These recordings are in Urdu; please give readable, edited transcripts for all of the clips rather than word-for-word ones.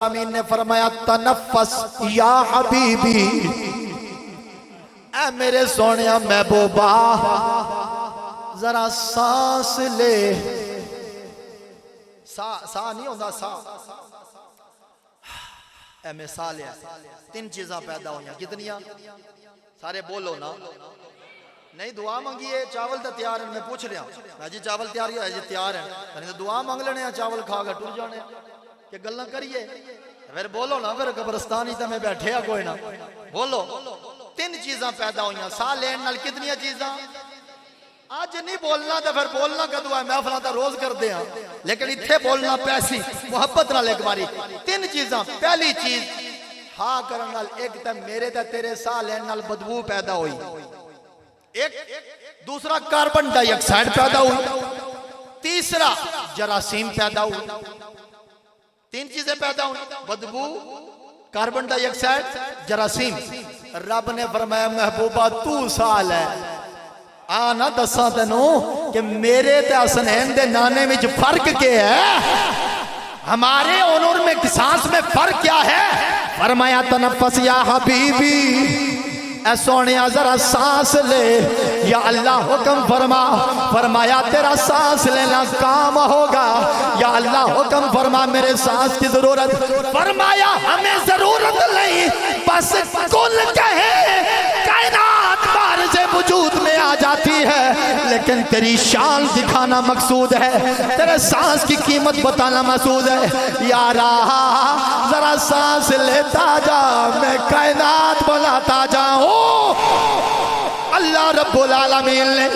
امین نے فرمایا تنفس یا حبیبی، اے میرے سونیا محبوبا ذرا سانس لے. سا نہیں ہوتا سا، اے میں سا لیا. تین چیزاں پیدا ہوئی، کتنیاں؟ سارے بولو نا. نہیں دعا مانگیے. چاول تو تیار ہیں، میں پوچھ رہا ہوں جی چاول تیار ہے جی تیار ہیں، دعا مانگ لینے ہیں، چاول کھا کے ٹر جانے کہ گلاں کریے. پھر بولو نا، پھر قبرستانی تے میں بیٹھے ہاں کوئی نہ بولو. تین چیزاں پیدا ہوئی، سا لین نال کتنی چیزاں؟ آج نہیں بولنا تو پھر بولنا کدو ہے؟ محفلاں تے روز کردے ہاں، لیکن اتھے بولنا پیسی محبت نال ایک باری. تین چیزاں. پہلی چیز ہاں کرن نال ایک تے میرے تے تیرے سا لین نال بدبو پیدا ہوئی، ایک دوسرا کاربن ڈائی آکسائڈ پیدا ہوئی، تیسرا جراثیم پیدا ہوئی. تین چیزیں پیدا ہوئی، بدبو، کاربن ڈائی آکسائڈ، جراثیم. رب نے فرمایا محبوبہ تو سال ہے آنا دساں تینوں کہ میرے تے حسنین دے نانے وچ فرق کیا ہے، ہمارے اونور میں سانس میں فرق کیا ہے. فرمایا تنفس یا حبیبی، اے سونیا ذرا سانس لے. یا اللہ حکم فرما. فرمایا تیرا سانس لینا کام ہوگا. یا اللہ حکم فرما میرے سانس کی ضرورت. فرمایا ہمیں ضرورت نہیں، بس کل کہے کائنات بارز وجود میں آ جاتی ہے، لیکن تیری شان دکھانا مقصود ہے، تیرے سانس کی قیمت بتانا مقصود ہے. یارا ذرا سانس لیتا جا، میں کائنات بناتا جاؤں. اللہ رب العالمین نے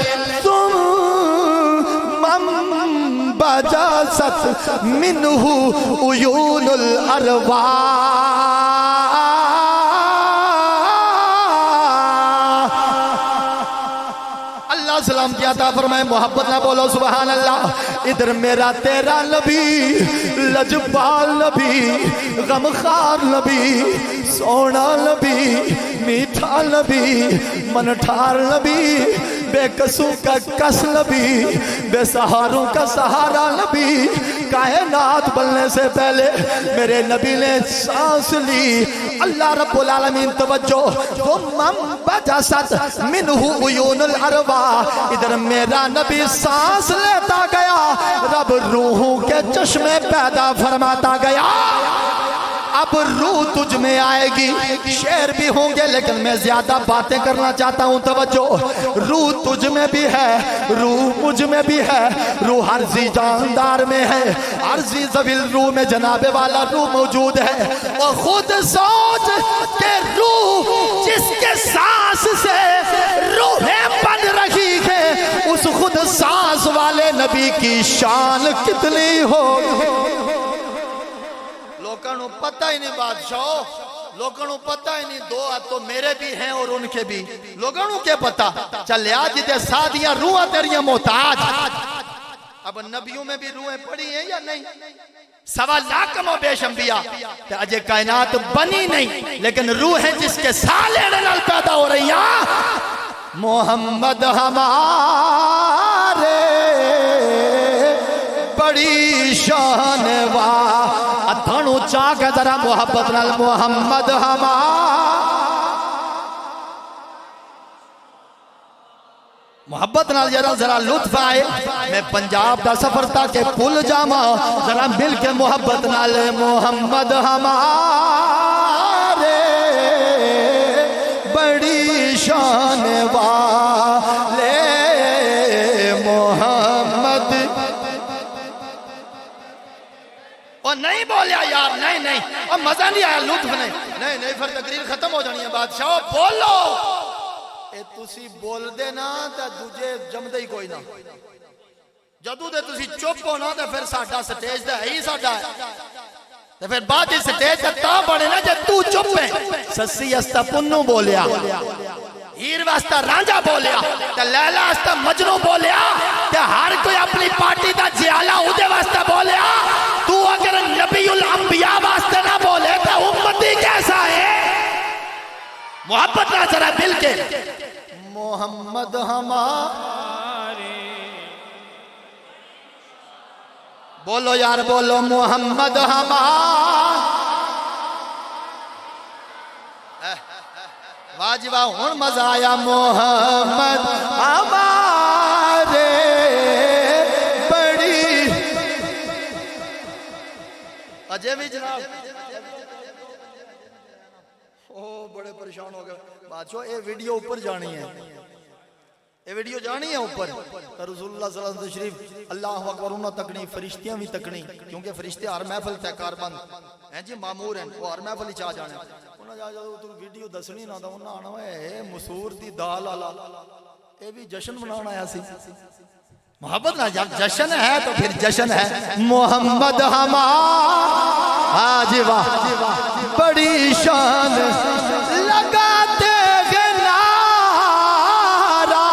ثم بجست منہ عیون الارواح. اللہ سلام کیا تھا فرمائے محبت نہ بولو سبحان اللہ. ادھر میرا تیرا نبی، لجپال نبی، غمخار نبی، سونا نبی، میٹھا نبی، منٹھار نبی، بے قصوں کا کس نبی، بے سہاروں کا سہارا نبی. کائنات بننے سے پہلے میرے نبی نے سانس لی. اللہ رب العالمین توجہ. ثم بجست منہ عیون الارواح. ادھر میرا نبی سانس لیتا گیا، رب روحوں کے چشمے پیدا فرماتا گیا. اب روح تجھ میں آئے گی. شعر بھی ہوں گے لیکن میں زیادہ باتیں کرنا چاہتا ہوں. توجہ. روح تجھ میں بھی ہے، روح مجھ میں بھی ہے، روح عرضی جاندار میں ہے، عرضی زویل روح میں جناب والا روح موجود ہے. اور خود سوچ کہ روح جس کے سانس سے روحیں بن رہی ہے، اس خود سانس والے نبی کی شان کتنی ہوگی. لوگوں پتہ ہی نہیں بادشاہ، لوگوں پتہ ہی نہیں. دو ہاتھ تو میرے بھی ہیں اور ان کے بھی، لوگوں کے پتہ. چل آج تے سادیاں روحاں تیریاں محتاج. اب نبیوں میں بھی روحیں پڑی ہیں یا نہیں؟ 1.25 لاکھ کم و بیش انبیاء تے اجے کائنات بنی نہیں، لیکن روحیں جس کے سالے نال پیدا ہو رہی ہیں. محمد ہمارے بڑی شان وا. اتھانو چاہ کے ذرا محبت نال محمد محبت نال ذرا لطف آئے. میں پنجاب دا سفر تھا کہ پل جاما، ذرا مل کے محبت نال محمد ہمارے بڑی شان والے محمد. اور نہیں بولیا یار، نہیں نہیں، اور مزہ نہیں آیا، لطف نہیں. نہیں پھر تقریر ختم ہو جانی ہے. بادشاہ بولو. اے تسی بول دے نا تے دوجے جمدے ہی کوئی نہ. جدو دے تسی چپ ہو نا تے پھر ساڈا سٹیج تے ہی ساڈا ہے، تے پھر بعد ہی سٹیج تے تا بڑے نا جے تو چپ ہے. سسی استا پنو بولیا، ہیر واسطہ رانجا بولیا، تے لیلا واسطہ مجنو بولیا، تے ہر کوئی اپنی پارٹی دا جیالا اودے واسطہ بولیا. تو اگر نبی الانبیاء واسطے نہ بولے تو امتی کیسا ہے؟ محبت نہ ذرا دل کے. محمد ہمارے بولو یار بولو محمد ہمارے آج واہ ہون مزہ آیا محمد ہمارے بڑی اجے بھی جناب او بڑے پریشان ہو گئے بادشاہ یہ ویڈیو اوپر جانی ہے یہ ویڈیو جانی ہے اوپر رسول اللہ صلی اللہ علیہ وسلم تشریف اللہ اکبر انہوں تکنی فرشتیاں بھی تکنی کیونکہ فرشتے ہر محفل تے کاربند ہیں جی معمور ہیں وہ ہر محفل ہی چاہ جانے انہوں جا جاؤ تو ویڈیو دسنی نہ دا انہوں آنا ہے مسور دی دال آلا یہ بھی جشن بنانا ہے سی محبت نہ جب جشن ہے تو پھر جشن ہے محمد ہمارا آج واہ بڑی شان لگاتے گے نعرہ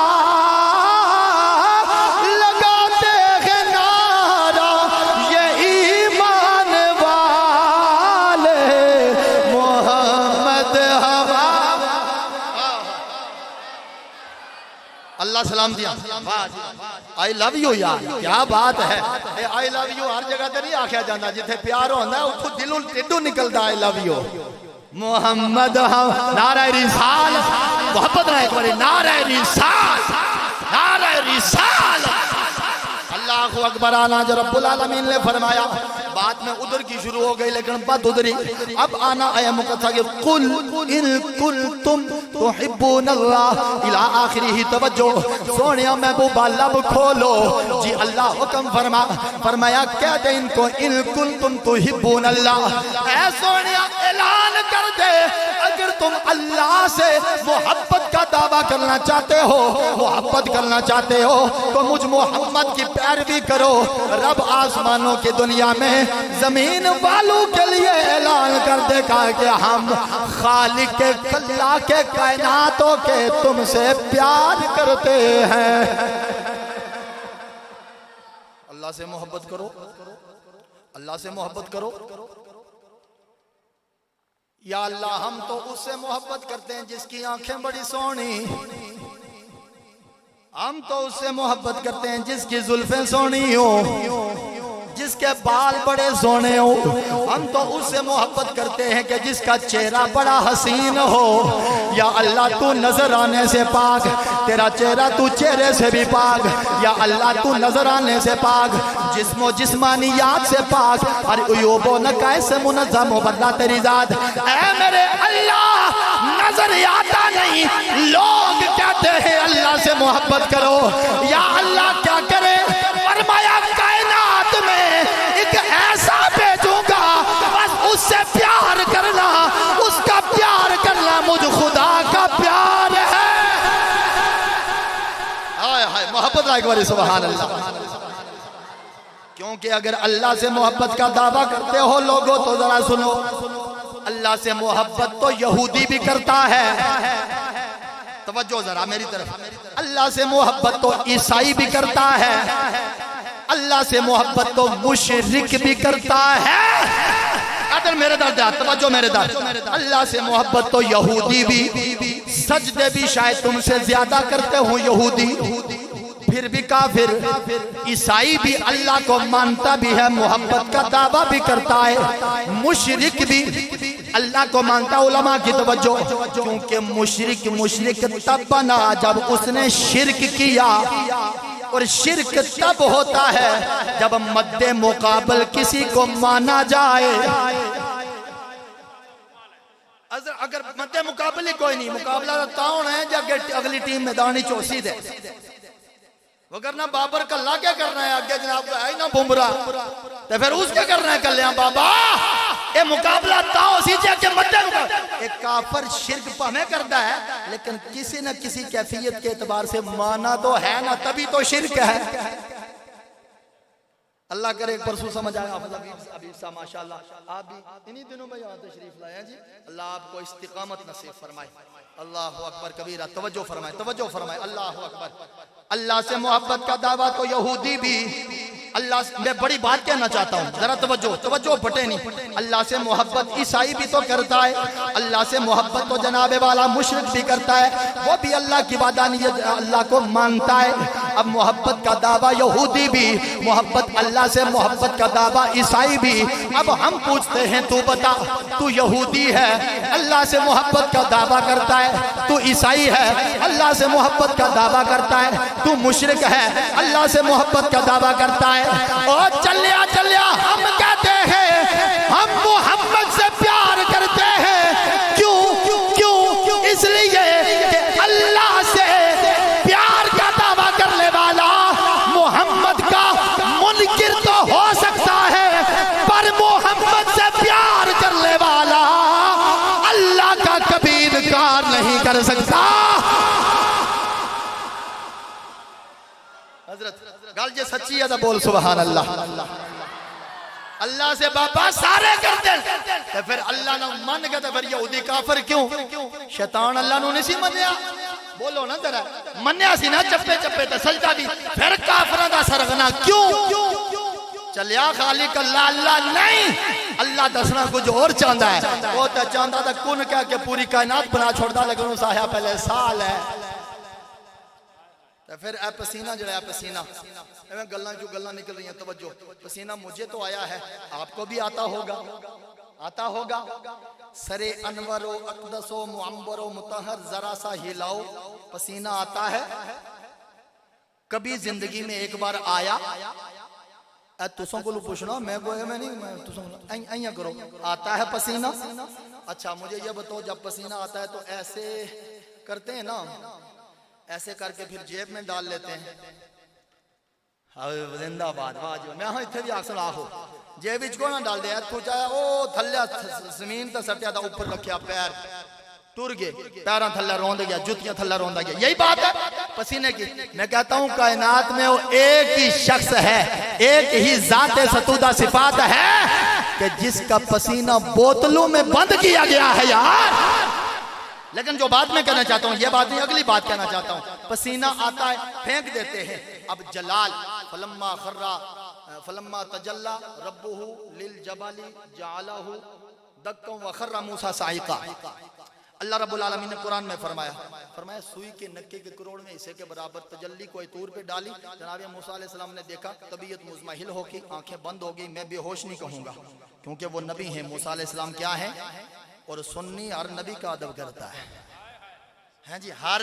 لگاتے گے نعرہ یہ ایمان والے محمد ہمارا اللہ سلام دیا آئی لو یو یار کیا بات ہے آئی لو یو ہر جگہ تے نہیں آکھیا جانا جتھے پیار ہوندہ ہے اتھو دلوں ٹڈو نکلدا آئی لو یو محمد نعرہ رسال محبت نہ ایک باری نعرہ رسال نعرہ رسال اللہ اکبر آنا جو رب العالمین نے فرمایا بات میں ادھر کی شروع ہو گئی لیکن بات ادھری اب آنا آیا مقدسہ کہ قل ان کنتم تحبون اللہ الہ آخری ہی توجہ سونیا محبوبہ لب کھولو جی اللہ حکم فرمایا کہہ دے ان کو ان کنتم تحبون اللہ اے سونیا اعلان کر دے اگر تم اللہ سے محبت کا دعویٰ کرنا چاہتے ہو محبت کرنا چاہتے ہو تو مجھ محمد کی پیروی کرو رب آسمانوں کی دنیا میں زمین والوں کے لیے اعلان کر دے گا کہ ہم خالق اللہ کے کائناتوں کے تم سے پیار کرتے ہیں اللہ سے محبت کرو اللہ سے محبت کرو یا اللہ ہم تو اس سے محبت کرتے ہیں جس کی آنکھیں بڑی سونی ہم تو اس سے محبت کرتے ہیں جس کی زلفیں سونی ہوں جس کے بال بڑے سونے ہو ہم تو اس سے محبت کرتے ہیں کہ جس کا چہرہ بڑا حسین ہو یا اللہ تو نظر آنے سے پاک تیرا چہرہ تو چہرے سے بھی پاک یا اللہ تو نظر آنے سے پاک جسم و جسمانیات سے پاک اور عیوب و نقائص سے منظم و بدلہ تیری ذات اے میرے اللہ نظر آتا نہیں لوگ کہتے ہیں اللہ سے محبت کرو یا اللہ کیا کرے فرمایا کائنات میں ایک ایسا بھیجوں گا بس اس سے پیار کرنا اس کا پیار کرنا مجھ خدا کا پیار ہے ہائے ہائے محبت ایک بار سبحان اللہ کیونکہ اگر اللہ سے محبت کا دعویٰ کرتے ہو لوگوں تو ذرا سنو اللہ سے محبت تو یہودی بھی کرتا ہے توجہ ذرا میری طرف اللہ سے محبت تو عیسائی بھی کرتا ہے اللہ سے محبت تو مشرک بھی کرتا ہے ادھر میرے درد ہے توجہ میرے درد اللہ سے محبت تو یہودی بھی سجدے بھی شاید تم سے زیادہ کرتے ہوں یہودی پھر بھی کافر عیسائی بھی اللہ کو مانتا بھی ہے محبت کا دعویٰ بھی کرتا ہے مشرک بھی اللہ کو مانتا علماء کی توجہ کیونکہ مشرک تب بنا جب اس نے شرک کیا اور شرک تب ہوتا ہے جب مد مقابل کسی کو مانا جائے اگر مد مقابل ہی کوئی نہیں مقابلہ تاؤن ہے جب اگلی ٹیم میدانی چوسی دے وگرنہ بابر کلہ کیا کرنا ہے آگے جناب کو ہے نا بمرا تو پھر اس کے کرنا ہے کلیاں بابا یہ مقابلہ تاؤ سیچے کہ مدد مقابلہ ایک کافر شرک پہمیں کرتا ہے لیکن کسی نہ کسی کیفیت کے اعتبار سے مانا تو ہے نا تبھی تو شرک ہے اللہ کرے ایک پرسو سمجھ آئے حافظ حبیب صاحب ماشاءاللہ آپ بھی انہی دنوں میں یہاں تشریف لائے ہیں جی اللہ آپ کو استقامت نصیب فرمائے اللہ اکبر کبیرہ توجہ فرمائے اللہ اکبر اللہ سے محبت کا دعویٰ تو یہودی بھی اللہ میں بڑی بات کہنا چاہتا ہوں ذرا توجہ بٹے نہیں اللہ سے محبت عیسائی بھی تو کرتا ہے اللہ سے محبت تو جناب والا مشرک بھی کرتا ہے وہ بھی اللہ کی وحدانیت اللہ کو مانتا ہے اب محبت کا دعویٰ یہودی بھی، محبت اللہ سے محبت کا دعویٰ عیسائی بھی۔ اب ہم پوچھتے ہیں تو بتا، تو یہودی ہے اللہ سے محبت کا دعویٰ کرتا ہے، تو عیسائی ہے اللہ سے محبت کا دعویٰ کرتا ہے، تو مشرک ہے اللہ سے محبت کا دعویٰ کرتا ہے۔ اور چلیا چلیا ہم کہتے ہیں ہم محمد سے پیار کرتے ہیں۔ کیوں؟ اس لیے کہ اللہ سے پیار کا دعویٰ کرنے والا محمد کا منکر تو ہو سکتا ہے، پر محمد سے پیار کرنے والا اللہ کا کبھی انکار نہیں کر سکتا۔ حضرت گل جے سچی ہے تو بول سبحان اللہ۔ اللہ سے بابا سارے کرتے تو پھر اللہ نہ من گیا تو پھر یہودی کافر کیوں؟ شیطان اللہ نو نہیں سی منیا، بولو نا ذرا، منیا سی نا چپے چپے تے سجدہ دی، پھر کافراں دا سرغنا کیوں؟ چلیا خالق اللہ اللہ نہیں، اللہ دسنا کچھ اور چاہتا ہے، وہ تو چاہتا تھا کن کہہ کے پوری کائنات بنا چھوڑتا، لیکن اس آیا پہلے سال ہے۔ پھر اے پسینہ جڑا ہے پسینہ، ایویں گلاں جو گلاں نکل رہی ہیں، توجہ، پسینہ مجھے تو آیا ہے، آپ کو بھی آتا ہوگا، آتا ہوگا۔ سر انور و اقدس و معمبر و مطہر ذرا سا ہلاؤ، پسینہ آتا ہے۔ کبھی زندگی میں ایک بار آیا، اے تسوں کو پوچھنا، میں کوئی میں نہیں، میں تسوں ایاں کرو، آتا ہے پسینہ؟ اچھا مجھے یہ بتاؤ، جب پسینہ آتا ہے تو ایسے کرتے ہیں نا، ایسے کر کے پھر جیب میں ڈال لیتے ہیں۔ زندہ باد واجو، میں ہاں اتھے بھی آکسن آہو، جیب اچ کو نہ ڈال دے، تو چاہے او تھلے زمین تا سٹیا تھا، اوپر رکھیا پیر ٹر گئے، پیراں تھلے روند گیا، جتیاں تھلے روند گیا، یہی بات ہے پسینے کی۔ میں کہتا ہوں کائنات میں وہ ایک ہی شخص ہے، ایک ہی ذات ستودہ صفات ہے کہ جس کا پسینہ بوتلوں میں بند کیا گیا ہے یار۔ لیکن جو بات میں کہنا چاہتا ہوں، یہ بات نہیں، اگلی بات کہنا چاہتا ہوں۔ پسینہ آتا ہے، پھینک دیتے ہیں۔ اب جلال فلما خرّا فلما تجلا ربہ للجبل جعلہ دکا وخر موسیٰ صاعقا۔ اللہ رب العالمین نے قرآن میں فرمایا سوئی کے نکے کے کروڑ میں حصے کے برابر تجلی کوئی طور پہ ڈالی، جناب موسیٰ علیہ السلام نے دیکھا، طبیعت مزمحل ہو گئی، آنکھیں بند ہو گئی۔ میں بے ہوش نہیں کہوں گا کیونکہ وہ نبی ہیں، موسیٰ علیہ السلام کیا ہیں، اور سنی ہر نبی کا ادب کرتا ہے، ہیں جی ہر،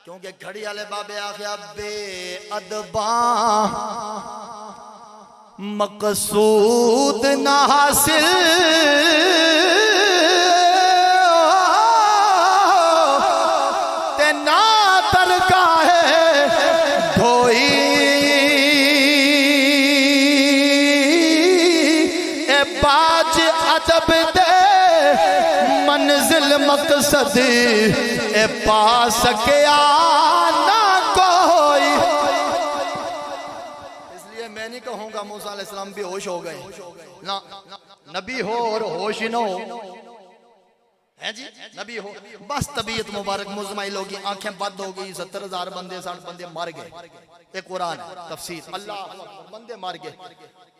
کیونکہ گھڑی والے بابے آخیا بے ادباں مقصود نہ حاصل، تے نہ ترکاہ دھوئی، اے باج ادب دے منزل مقصد اے پا سکیا نہ کوئی۔ اس لیے میں نہیں کہوں گا موسیٰ علیہ السلام بھی ہوش ہو گئے، نہ نبی ہو اور ہوش نہ ہو، ہے جی نبی ہو بس طبیعت مبارک مزمحل ہوگی، آنکھیں بند ہو گئی، 70,000 بندے 60 بندے مار گئے، ایک قرآن تفسیر، اللہ بندے مار گئے۔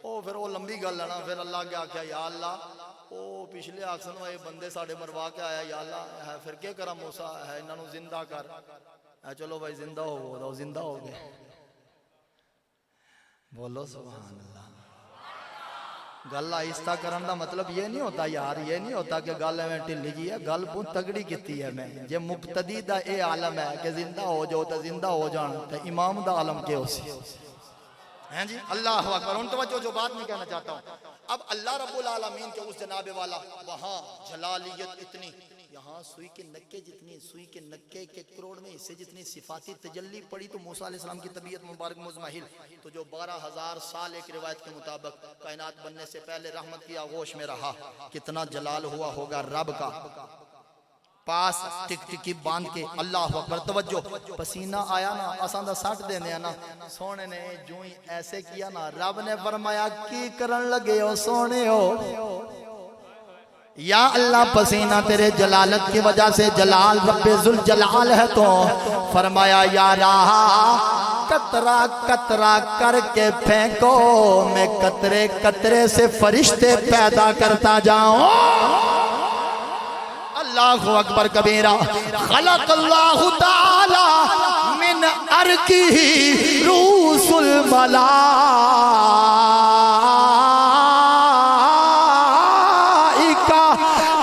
او پھر وہ لمبی گل ہے نا، پھر اللہ کیا کہا، یا اللہ او پچھلے آکسن ہوئے بندے ساڑھے مروا کے آیا، یا اللہ ہے پھر کیا کرا موسیٰ ہے انہوں نے زندہ کر، چلو بھائی زندہ ہو زندہ ہو گئے، بولو سبحان اللہ۔ گل آہستہ کرن دا مطلب یہ نہیں ہوتا یار، یہ نہیں ہوتا کہ گل میں ٹھلی جی ہے، گل بہت تگڑی کیتی ہے میں، جے مقتدی دا اے عالم ہے کہ زندہ ہو جاؤ تو زندہ ہو جان، تو امام دا عالم کے ہو سی، ہیں جی اللہ اکبر۔ ان توجہ جو بات میں کہنا چاہتا ہوں، اب اللہ رب العالمین کے اس جناب والا وہاں جلالیت اتنی، یہاں سوئی کے نکے جتنی، سوئی کے نکے کے کروڑ میں اسے جتنی صفاتی تجلی پڑی، تو موسیٰ علیہ السلام کی طبیعت مبارک مزمحل، تو جو 12,000 سال ایک روایت کے مطابق کائنات بننے سے پہلے رحمت کی آغوش میں رہا، کتنا جلال ہوا ہوگا رب کا، پاس ٹک ٹکی باندھ کے، اللہ اکبر۔ توجہ، پسینہ آیا نا، آسان دا ساٹھ دینے آنا، سونے نے جو ہی ایسے کیا نا، رب نے فرمایا کی کرن لگے ہو سونے ہو، یا اللہ پسینہ تیرے جلالت کی وجہ سے، جلال رب ذوالجلال ہے، تو فرمایا یا راہ قطرہ قطرہ کر کے پھینکو، میں قطرے قطرے سے فرشتے پیدا کرتا جاؤں۔ اللہ اکبر کبیرہ۔ خلق اللہ تعالی من من ارکی روس الملائکہ،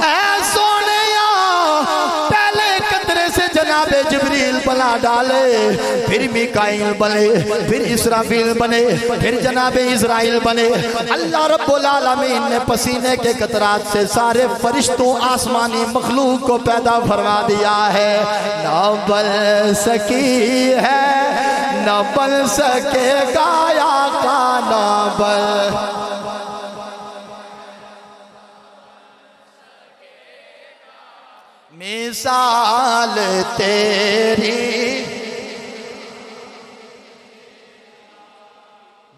اے سونیا پہلے قطرے سے جناب جبریل بنا ڈالے، پھر میکائیل بنے، پھر اسرافیل بنے، پھر جناب اسرائیل بنے۔ اللہ رب العالمین نے پسینے کے قطرات سے سارے فرشتوں آسمانی مخلوق کو پیدا فرما دیا ہے۔ نہ بن سکی ہے نہ بن سکے گا آقا، نہ بن مثال تیری۔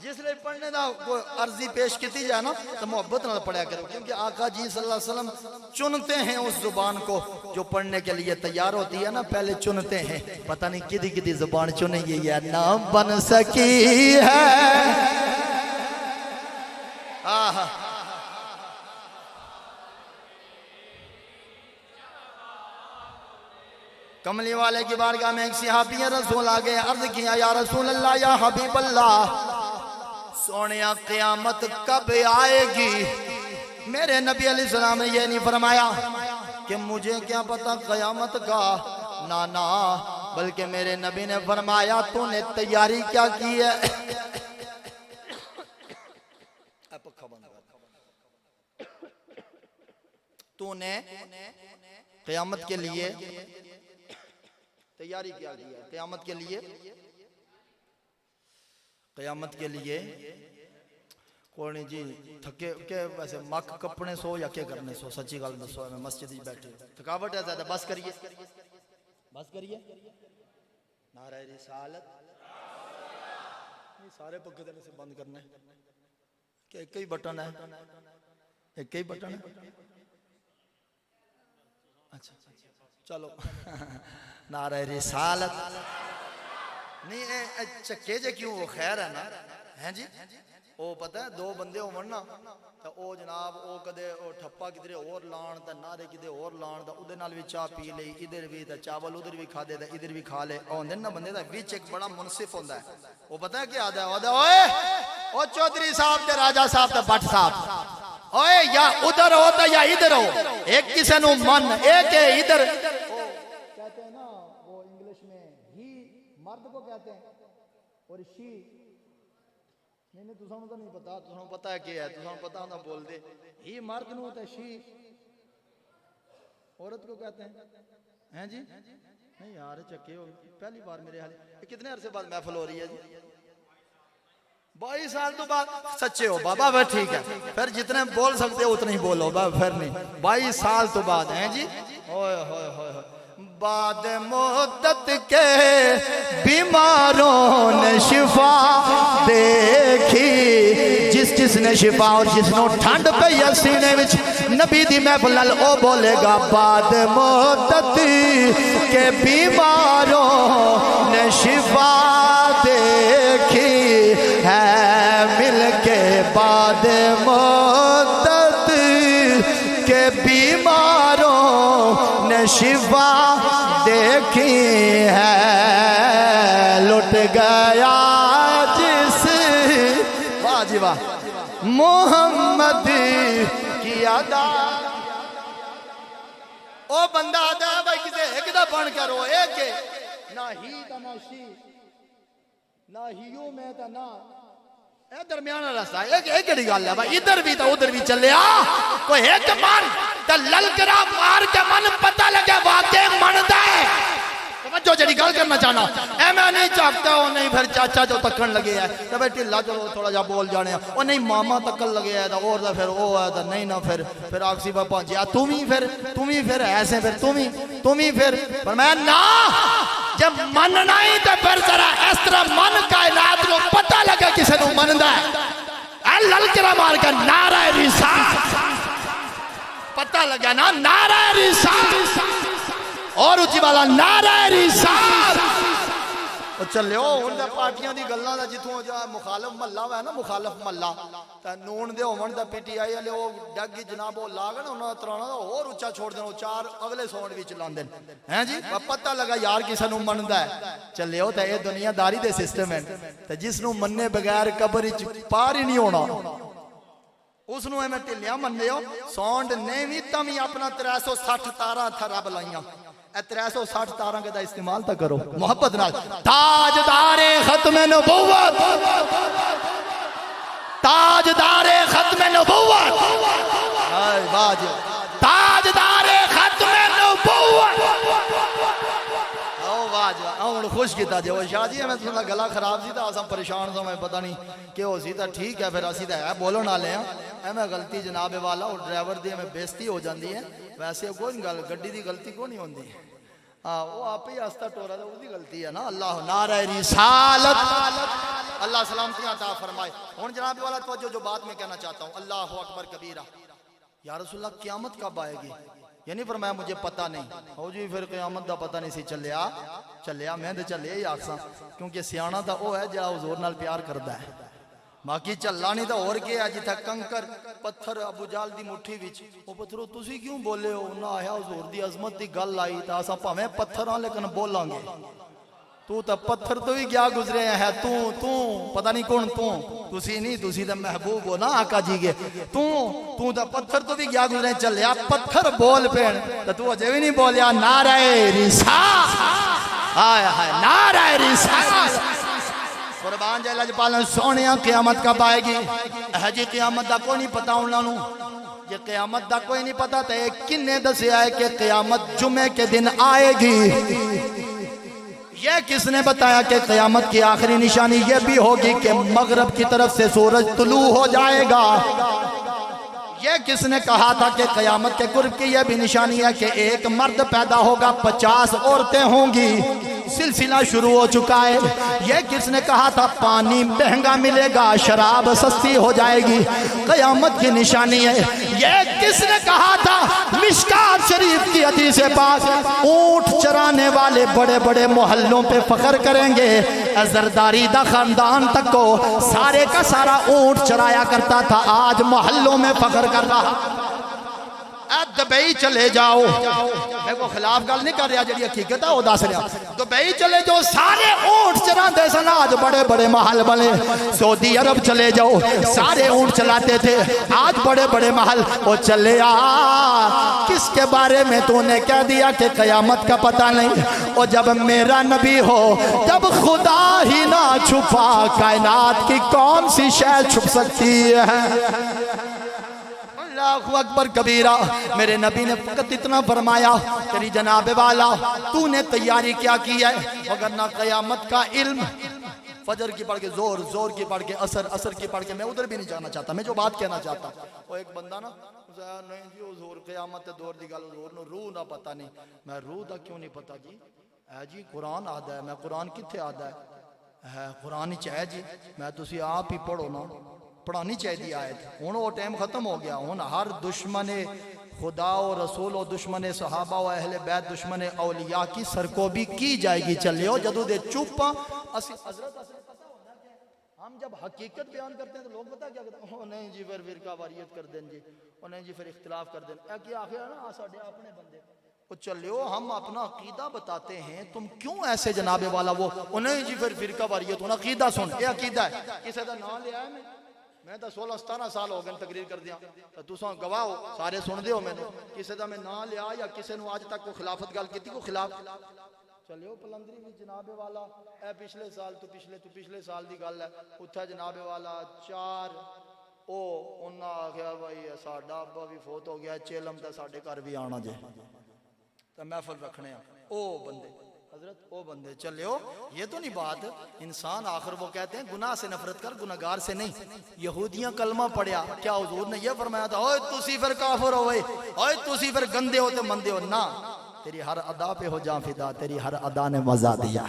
جس لئے پڑھنے دا کوئی عرضی پیش کیتی جائے نا تو محبت نہ پڑھیا کرو، کیونکہ آقا جی صلی اللہ علیہ وسلم چنتے ہیں اس زبان کو جو پڑھنے کے لیے تیار ہوتی ہے نا، پہلے چنتے ہیں، پتہ نہیں کدی کدی زبان چنیں گی یا نہ بن سکی ہے۔ آہا کملی والے کی بارگاہ میں ایک صحابی رسول آگے عرض کیا، یا رسول اللہ یا حبیب اللہ، سونیا قیامت کب آئے گی؟ میرے نبی علیہ السلام نے یہ نہیں فرمایا کہ مجھے کیا پتا قیامت کا، نا بلکہ میرے نبی نے فرمایا تو نے تیاری کیا کی ہے؟ تو نے قیامت کے لیے تیاری کیا کی ہے؟ قیامت کے لیے کوئی نہیں جی تھکے کہ ویسے مک کپنے سو یا کیا کرنے سو، سچی گل دسو، میں مسجد ہی بیٹھے تھکاوٹ ہے زیادہ، بس کریے نعرہ رسالت، سارے پکے دینے سے بند کرنے کہ ایک ہی بٹن ہے، اچھا چلو نعرہ رسالت نہیں چکے جے کیوں وہ خیر ہے نا، ہیں جی وہ پتہ ہے دو بندے ہو مرنا تو او جناب او کدے او ٹھپا کدھرے اور لان تا نعرے کدھے اور لان تا ادھر نال بھی چاہ پی لئی، ادھر بھی تا چاول ادھر بھی کھا دے تا ادھر بھی کھا لے، اوندن نا بندے دا ویچ ایک بڑا منصف ہوندہ ہے، وہ پتہ ہے کیا آدھا ہے، اوئے او چودھری صاحب تے راجہ صاحب تے بٹ صاحب، اوئے یا ادھر ہوتا یا ادھر ہو، ایک کسے نو من ایک ہے ادھر، کہتے ہیں نا وہ انگلش میں ہی مرد کو کہتے ہیں اور شی نہیں تو سانو تو نہیں پتا، تو سانو پتا ہے کیا ہے، تو سانو پتا ہونا بول دے، ہی مرد نو ہوتا ہے، شی عورت کو کہتے ہیں جی نہیں یار چکے ہو پہلی بار میرے حال کتنے عرصے بعد محفل ہو رہی ہے جی 22 سال تو بعد سچے ہو بابا وہ ٹھیک ہے پھر جتنے بول سکتے ہو اتنے ہی بولو بابا پھر نہیں 22 سال تو بعد ہیں جی ہوئے ہوئے ہوئے بعد مدت کے بیماروں نے شفا دیکھی جس نے شفا اور جس نے ٹھنڈ پہ یا سینے وچ نبی دی محفل او بولے گا بعد مدت کے بیماروں نے شفا دیکھی ہے مل کے بعد مدت کے بیماروں نے شفا دیکھی ہے لٹ گیا جس واجی واہ محمد کی ادا او بندہ آدھا ہے بھائی کسے ایک دا بن کرو ایک نہ ہی تا نہ شی نہ ہیوں میں تا نہ اے درمیانہ رستہ ایک کڑی گال ہے بھائی ادھر بھی تا ادھر بھی چلے کوئی ایک مار تا للکرا مار کے من پتہ لگے واقع من دائے جو جڑی گال کرنا چاہنا اے میں نہیں چاہتا ہوں نہیں پھر چاچا جو تکن لگے ہے تو بیٹی اللہ چلو تھوڑا جا بول جانے ہیں وہ نہیں ماما تکن لگے ہے اور دا پھر وہ ہے نہیں نہ پھر آکسی با پہنچیا تم ہی پھر ایسے پھر تم ہی پھر پر میں نا جب من نہیں تو پھر ذرا اس طرح من کائنات کو پتہ لگا کسے نو من دا ہے اے للکرا مار کا نعرہ رسالت پتہ لگا نا نعرہ رسالت اور اچھی والا نعرہ رسالت ਉਹ ਚੱਲਿਓ ਹੁਣ ਤਾਂ ਪਾਰਟੀਆਂ ਦੀ ਗੱਲਾਂ ਦਾ ਜਿੱਥੋਂ ਜਾ ਮੁਖਾਲਫ ਮਹੱਲਾ ਵਾ ਨਾ ਮੁਖਾਲਫ ਮਹੱਲਾ ਤਾਂ ਨੂਣ ਦੇ ਹੋਵਣ ਦਾ ਪੀਟੀਆਈ ਵਾਲੇ ਉਹ ਡੱਗ ਜਨਾਬ ਉਹ ਲਾਗਣ ਉਹਨਾਂ ਦਾ ਤਰਾਣਾ ਹੋਰ ਉੱਚਾ ਛੋੜ ਦੇਣ ਉਹ ਚਾਰ ਅਗਲੇ ਸੌਂਡ ਵਿੱਚ ਲਾਉਂਦੇ ਨੇ ਹੈ ਜੀ ਪਤਾ ਲੱਗਾ ਯਾਰ ਕਿਸੇ ਨੂੰ ਮੰਨਦਾ ਹੈ ਚੱਲਿਓ ਤਾਂ ਇਹ ਦੁਨੀਆਦਾਰੀ ਦੇ ਸਿਸਟਮ ਹੈ ਤੇ ਜਿਸ ਨੂੰ ਮੰਨੇ ਬਗੈਰ ਕਬਰ ਵਿੱਚ ਪਾਰ ਹੀ ਨਹੀਂ ਹੋਣਾ ਉਸ ਨੂੰ ਐਵੇਂ ਢਿੱਲਿਆ ਮੰਨਦੇ ਹੋ ਸੌਂਡ ਨੇ ਵੀ ਤਾਂ ਵੀ ਆਪਣਾ 360 ਤਾਰਾਂ ਥਰਾ ਬਲਾਈਆਂ 360 ਤਾਰਾਂ ਦਾ ਇਸਤੇਮਾਲ ਤਾਂ ਕਰੋ ਮੁਹੱਬਤ ਨਾਲ ਤਾਜਦਾਰੇ ਖਤਮ ਨਬੂਵਤ ਤਾਜਦਾਰੇ ਖਤਮ ਨਬੂਵਤ ਹਾਏ ਬਾਜ ਤਾਜਦਾਰੇ ਖਤਮ ਨਬੂਵਤ ہوں خوش کیتا جو شاہ جی میں تھوڑا گلا خراب سی تھا اساں پریشان تھا میں پتہ نہیں کہ ہو سی تا ٹھیک ہے پھر اسی تے ہے بولن والے ہیں میں غلطی جناب والا اور ڈرائیور دی میں بےزتی ہو جاندی ہے ویسے کوئی گل گڈی دی غلطی کو نہیں ہوندی ہاں وہ آپ ہی ہستا ٹورا تے اودی غلطی ہے نا اللہ نعرہ رسالت اللہ سلامتی عطا فرمائے ہن جناب والا توجہ جو بات میں کہنا چاہتا ہوں اللہ اکبر کبیرہ یا رسول اللہ قیامت کب آئے گی یعنی فرمایا مجھے پتہ نہیں ہو جی پھر قیامت دا پتہ نہیں سی چلیا میں دے چلے ہی آکساں کیونکہ سیانا دا وہ ہے جہاں حضور نال پیار کردا ہے باقی چلا نہیں تا اور کیا جی تھا کنکر پتھر ابو جال دی مٹھی وچ وہ پتھرو تسی کیوں بولے ہو نہ آیا حضور دی عظمت دی گل آئی تا اساں پاویں پتھر ہاں لیکن بولاں گے تو تا پتھر تو ہی کیا گزرے ہیں تو پتہ نہیں کون تسی نہیں تسی تا محبوب ہو نا آقا جی گے تو تا پتھر تو بھی کیا گزرے ہیں چلیا پتھر بول پین تا تو اجے بھی نہیں بولیا نعرہ رسالت ہائے ہائے نعرہ رسالت قربان جائے اللہ جپالن سونیاں قیامت کب آئے گی جی قیامت دا کوئی نہیں پتا انہوں یہ قیامت دا کوئی نہیں پتا تا کنے دسے آئے کہ قیامت جمعے کے دن آئے گی یہ کس نے بتایا کہ قیامت کی آخری نشانی یہ بھی ہوگی کہ مغرب کی طرف سے سورج طلوع ہو جائے گا یہ کس نے کہا تھا کہ قیامت کے قرب کی یہ بھی نشانی ہے کہ ایک مرد پیدا ہوگا 50 عورتیں ہوں گی سلسلہ شروع ہو چکا ہے یہ کس نے کہا تھا پانی مہنگا ملے گا شراب سستی ہو جائے گی قیامت کی نشانی ہے یہ کس نے کہا تھا مشکات شریف کی حدیث پاک اونٹ چرانے والے بڑے بڑے محلوں پہ فخر کریں گے زرداری دا خاندان تک کو سارے کا سارا اونٹ چرایا کرتا تھا آج محلوں میں فخر کر رہا دبئی چلے جاؤ میں کو خلاف گل نہیں کر رہا جڑی حقیقت ہے وہ دس رہا دبئی چلے جاؤ سارے اونٹ چلاتے سن آج بڑے بڑے محل بنے سعودی عرب چلے جاؤ سارے اونٹ چلاتے تھے آج بڑے بڑے محل وہ چلے کس کے بارے میں تو نے کہہ دیا کہ قیامت کا پتہ نہیں اور جب میرا نبی ہو جب خدا ہی نہ چھپا کائنات کی کون سی شے چھپ سکتی ہے اللہ اکبر کبیرہ میرے نبی نے فقط اتنا فرمایا تیری جناب والا تو نے تیاری کیا کی ہے وگرنہ قیامت کا علم فجر کی پڑھ کے زور کی پڑھ کے اثر کی پڑھ کے میں ادھر بھی نہیں جانا چاہتا میں جو بات کہنا چاہتا وہ ایک بندہ نا نہیں جی حضور قیامت دور دی گل حضور نو روح نہ پتہ نہیں میں روح دا کیوں نہیں پتہ جی اے جی قرآن آدھا ہے میں قرآن کتھے آدھا ہے قرآن ہی چاہے جی میں تسی آپ ہی پڑھو نا پڑھانی چاہیے دی آیت ہون وہ ٹائم ختم ہو گیا ہون ہر دشمن خدا و رسول و دشمن صحابہ و اہل بیت دشمن اولیاء کی سرکوبی کی جائے گی چلیو جدو دے چوپا حضرت پتہ ہونا کہ ہم جب حقیقت بیان کرتے ہیں تو لوگ بتا کیا کرتے ہیں نہیں جی پھر فرقہ واریت کر دیں جی نہیں جی پھر اختلاف کر دیں اے کیا آخر ہے نا آساڑے اپنے بندے وہ چلیو ہم اپنا عقیدہ بتاتے ہیں تم کیوں ایسے جناب والا وہ نہیں جی پھر فرقہ واریت ہونا عقیدہ سن یہ عقیدہ ہے کسے دا نام لے آئے میں تا 16-17 سال ہو گئے تقریر کر دیا تو ساں گواہ ہو سارے سن دے ہو میں نے کسے دا میں نام لیا یا کسے نو آج تک کو خلافت گل کیتی کو خلاف چلیو پلندری بھی جناب والا اے پچھلے سال تو پچھلے سال دی گل ہے اتھا جناب والا 4 او انہاں آگیا بھائی ساڑھا ابا بھی فوت ہو گیا چیلم تا ساڑھے کار بھی آنا جے تا محفل رکھنے ہیں او بندے حضرت او بندے چلیو یہ تو نہیں بات انسان آخر وہ کہتے ہیں گناہ سے نفرت کر گناہگار سے نہیں یہودیاں کلمہ پڑھیا کیا حضور نے یہ فرمایا تھا اوئے تسی پھر کافر ہوئے اوئے تسی پھر گندے ہوتے مندے ہو نا تیری ہر ادا پہ ہو جاں فدا، تیری ہر ادا نے مزہ دیا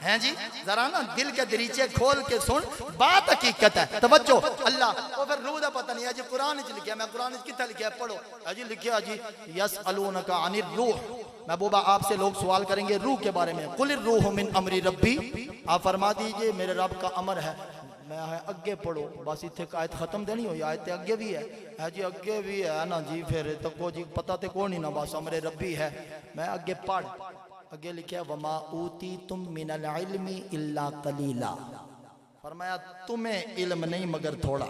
ہیں جی. ذرا نا دل کے دریچے کھول کے سن، بات حقیقت ہے. توجہ اللہ وہ پھر روح دا پتہ نہیں ہے جی قرآن چ لکھیا، میں قرآن کتھا لکھیا پڑھو جی. لکھیا جی یسألونک عن الروح، محبوبہ آپ سے لوگ سوال کریں گے روح کے بارے میں. قل الروح من امر ربی، آپ فرما دیجئے میرے رب کا امر ہے. میں اگے پڑھو، بس اتنے آیت ختم دینی ہوئی، آیت اگے بھی ہے جی، اگے بھی ہے نا جی. پھر تو کو جی پتہ تے کو نہیں نا، بس امر ربی ہے. میں اگے پڑھ، اگے لکھیا وما اوتیتم من العلم الا قلیلا، فرمایا تمہیں علم نہیں مگر تھوڑا.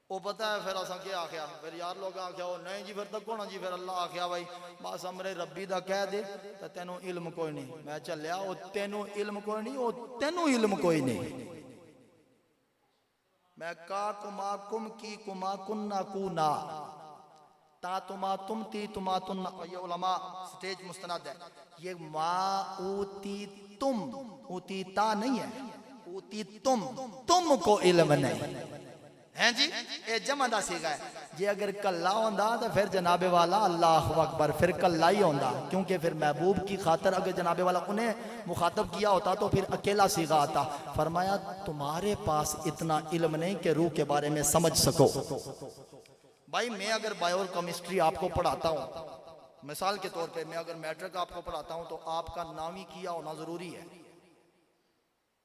وہ پتہ ہے پھر اساں کیا آکھیا، پھر یار لوگ آکھیا وہ نہیں جی پھر تک ہونا جی. پھر اللہ آکھیا بھائی بس امر ربی دا کہہ دے تے تینوں علم کوئی نہیں. میں چلیا او تینوں علم کوئی نہیں، او تینوں علم کوئی نہیں. میں کا کما کم کی کما کننا کونا تا تما تم تی تما تن. یہ علماء سٹیج مستند ہے. یہ ما اوتی تم، اوتی تا نہیں ہے، اوتی تم کو علم نہیں ہیں جی. اے جمع دا سیغہ ہے جی. اگر کلہ ہوندا تو پھر جناب والا اللہ اکبر پھر کلہ ہی ہوندا، کیونکہ پھر محبوب کی خاطر اگر جناب والا انہیں مخاطب کیا ہوتا تو پھر اکیلا سیغہ آتا. فرمایا تمہارے پاس اتنا علم نہیں کہ روح کے بارے میں سمجھ سکو. بھائی میں اگر بایو کیمسٹری آپ کو پڑھاتا ہوں، مثال کے طور پہ میں اگر میٹرک آپ کو پڑھاتا ہوں تو آپ کا نامی کیا ہونا ضروری ہے.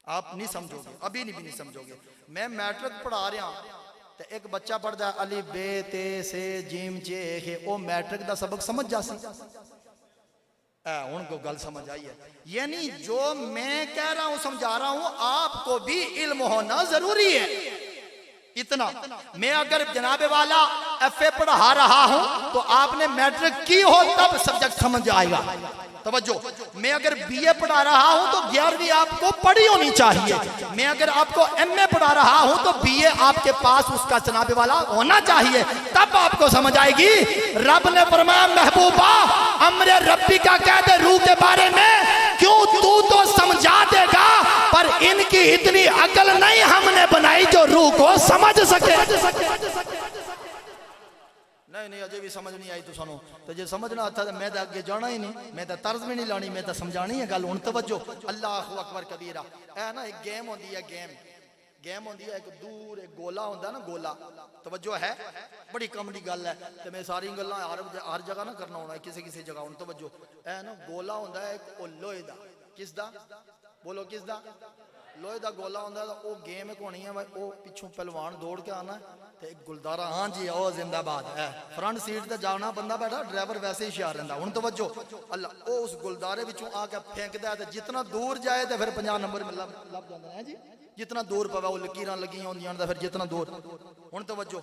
آپ نہیں سمجھو گے، ابھی بھی نہیں سمجھو گے. میں میٹرک پڑھا رہا ہوں تو ایک بچہ پڑھتا ہے علی بے تے سے جیم چے ہے، وہ میٹرک دا سبق سمجھ جا سی. ان کو گل سمجھ آئی ہے. یعنی جو میں کہہ رہا ہوں سمجھا رہا ہوں، آپ کو بھی علم ہونا ضروری ہے. اتنا میں اگر جناب والا ایف اے پڑھا رہا ہوں تو آپ نے میٹرک کی ہو تب سبجیکٹ سمجھ آئے گا. توجہ، میں اگر بی اے پڑھا رہا ہوں تو 11ویں آپ کو پڑھی ہونی چاہیے. میں اگر آپ کو ایم اے پڑھا رہا ہوں تو بی اے آپ کے پاس اس کا جناب والا ہونا چاہیے، تب آپ کو سمجھ آئے گی. رب نے فرمایا محبوبہ امر ربی کا کہہ دے روح کے بارے میں، کیوں تو سمجھا دے گا، پر ان کی اتنی عقل نہیں ہم نے بنائی جو روح کو سمجھ سکے. نہیں اجے بھی سمجھ نہیں آئی تو سنو. تو جے سمجھنا تھا تو میں تو اگے جانا ہی نہیں، میں تو طرز بھی نہیں لانی، میں تو سمجھانی ہے گل. ہن توجہ اللہ اکبر کبیرہ. اے نا ایک گیم ہوندی ہے، گیم ہوندی ہے. ایک دور ایک گولا ہوندا نا، گولا. توجہ ہے، بڑی کمڑی گل ہے تے میں ساری گلاں ہر جگہ نہ کرنا ہونا، کسی جگہ. ہن توجہ اے نا گولا ہوندا ہے ایک لوہے دا. کس دا بولو، کس دا؟ لوہے دا گولا ہوندا ہے. او گیم ایک ہونی ہے، او پچھوں پہلوان دوڑ کے آنا تے ایک گلدارا، ہاں جی او زندہ باد ہے. فرنٹ سیٹ تے جانا بندہ بیٹھا، ڈرائیور ویسے ہی ہوشیار رہندا. ہن توجہ اللہ او اس گلدارے وچوں آ کے پھینکدا ہے تے جتنا دور جائے تے پھر 50 نمبر میں لب جاندا ہے جی. جتنا دور پوا او لکیراں لگیاں ہوندیاں تے پھر جتنا دور. ہن توجہ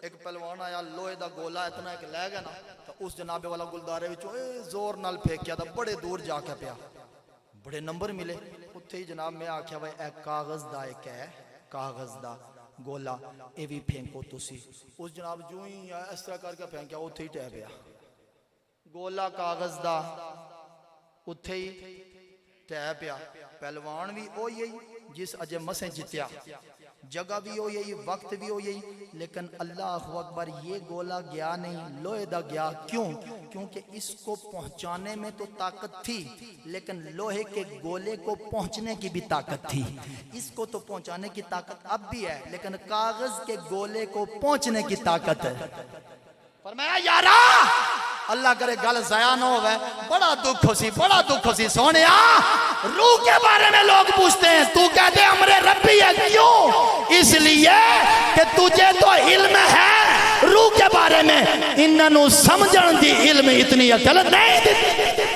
ایک پہلوان آیا، لوہے دا گولا اتنا ایک لے گیا نا، تے اس جناب والا گلدارے وچوں زور نال پھینکیا تے بڑے دور جا کے پیا. بڑے نمبر ملے. اتھے ہی جناب میں آکھیا بھائی اے کاغذ دا ایک ہے، کاغذ دا گولا اے بھی پھینکو تسی. اس جناب جو ہی اس طرح کر کے پھینکیا اتھے ہی ٹہ پیا. گولا کاغذ دا اتھے ہی ٹہ پیا. پہلوان بھی او یہی جس اجے مسیں جتیا، جگہ بھی ہو یہی، وقت بھی ہو یہی، لیکن اللہ اکبر یہ گولا گیا نہیں، لوہے دا گیا. کیوں؟ کیونکہ اس کو پہنچانے میں تو طاقت تھی، لیکن لوہے کے گولے کو پہنچنے کی بھی طاقت تھی. اس کو تو پہنچانے کی طاقت اب بھی ہے، لیکن کاغذ کے گولے کو پہنچنے کی طاقت ہے. فرمایا یارا اللہ کرے گل ضائع نہ ہوئے. بڑا دکھ ہو سی سونیا. روح کے بارے میں لوگ پوچھتے ہیں، تو کہتے ہیں امر ربی ہے. کیوں؟ اس لیے کہ تجھے تو علم ہے روح کے بارے میں، انہوں سمجھن دی علم اتنی عقل نہیں دیتی.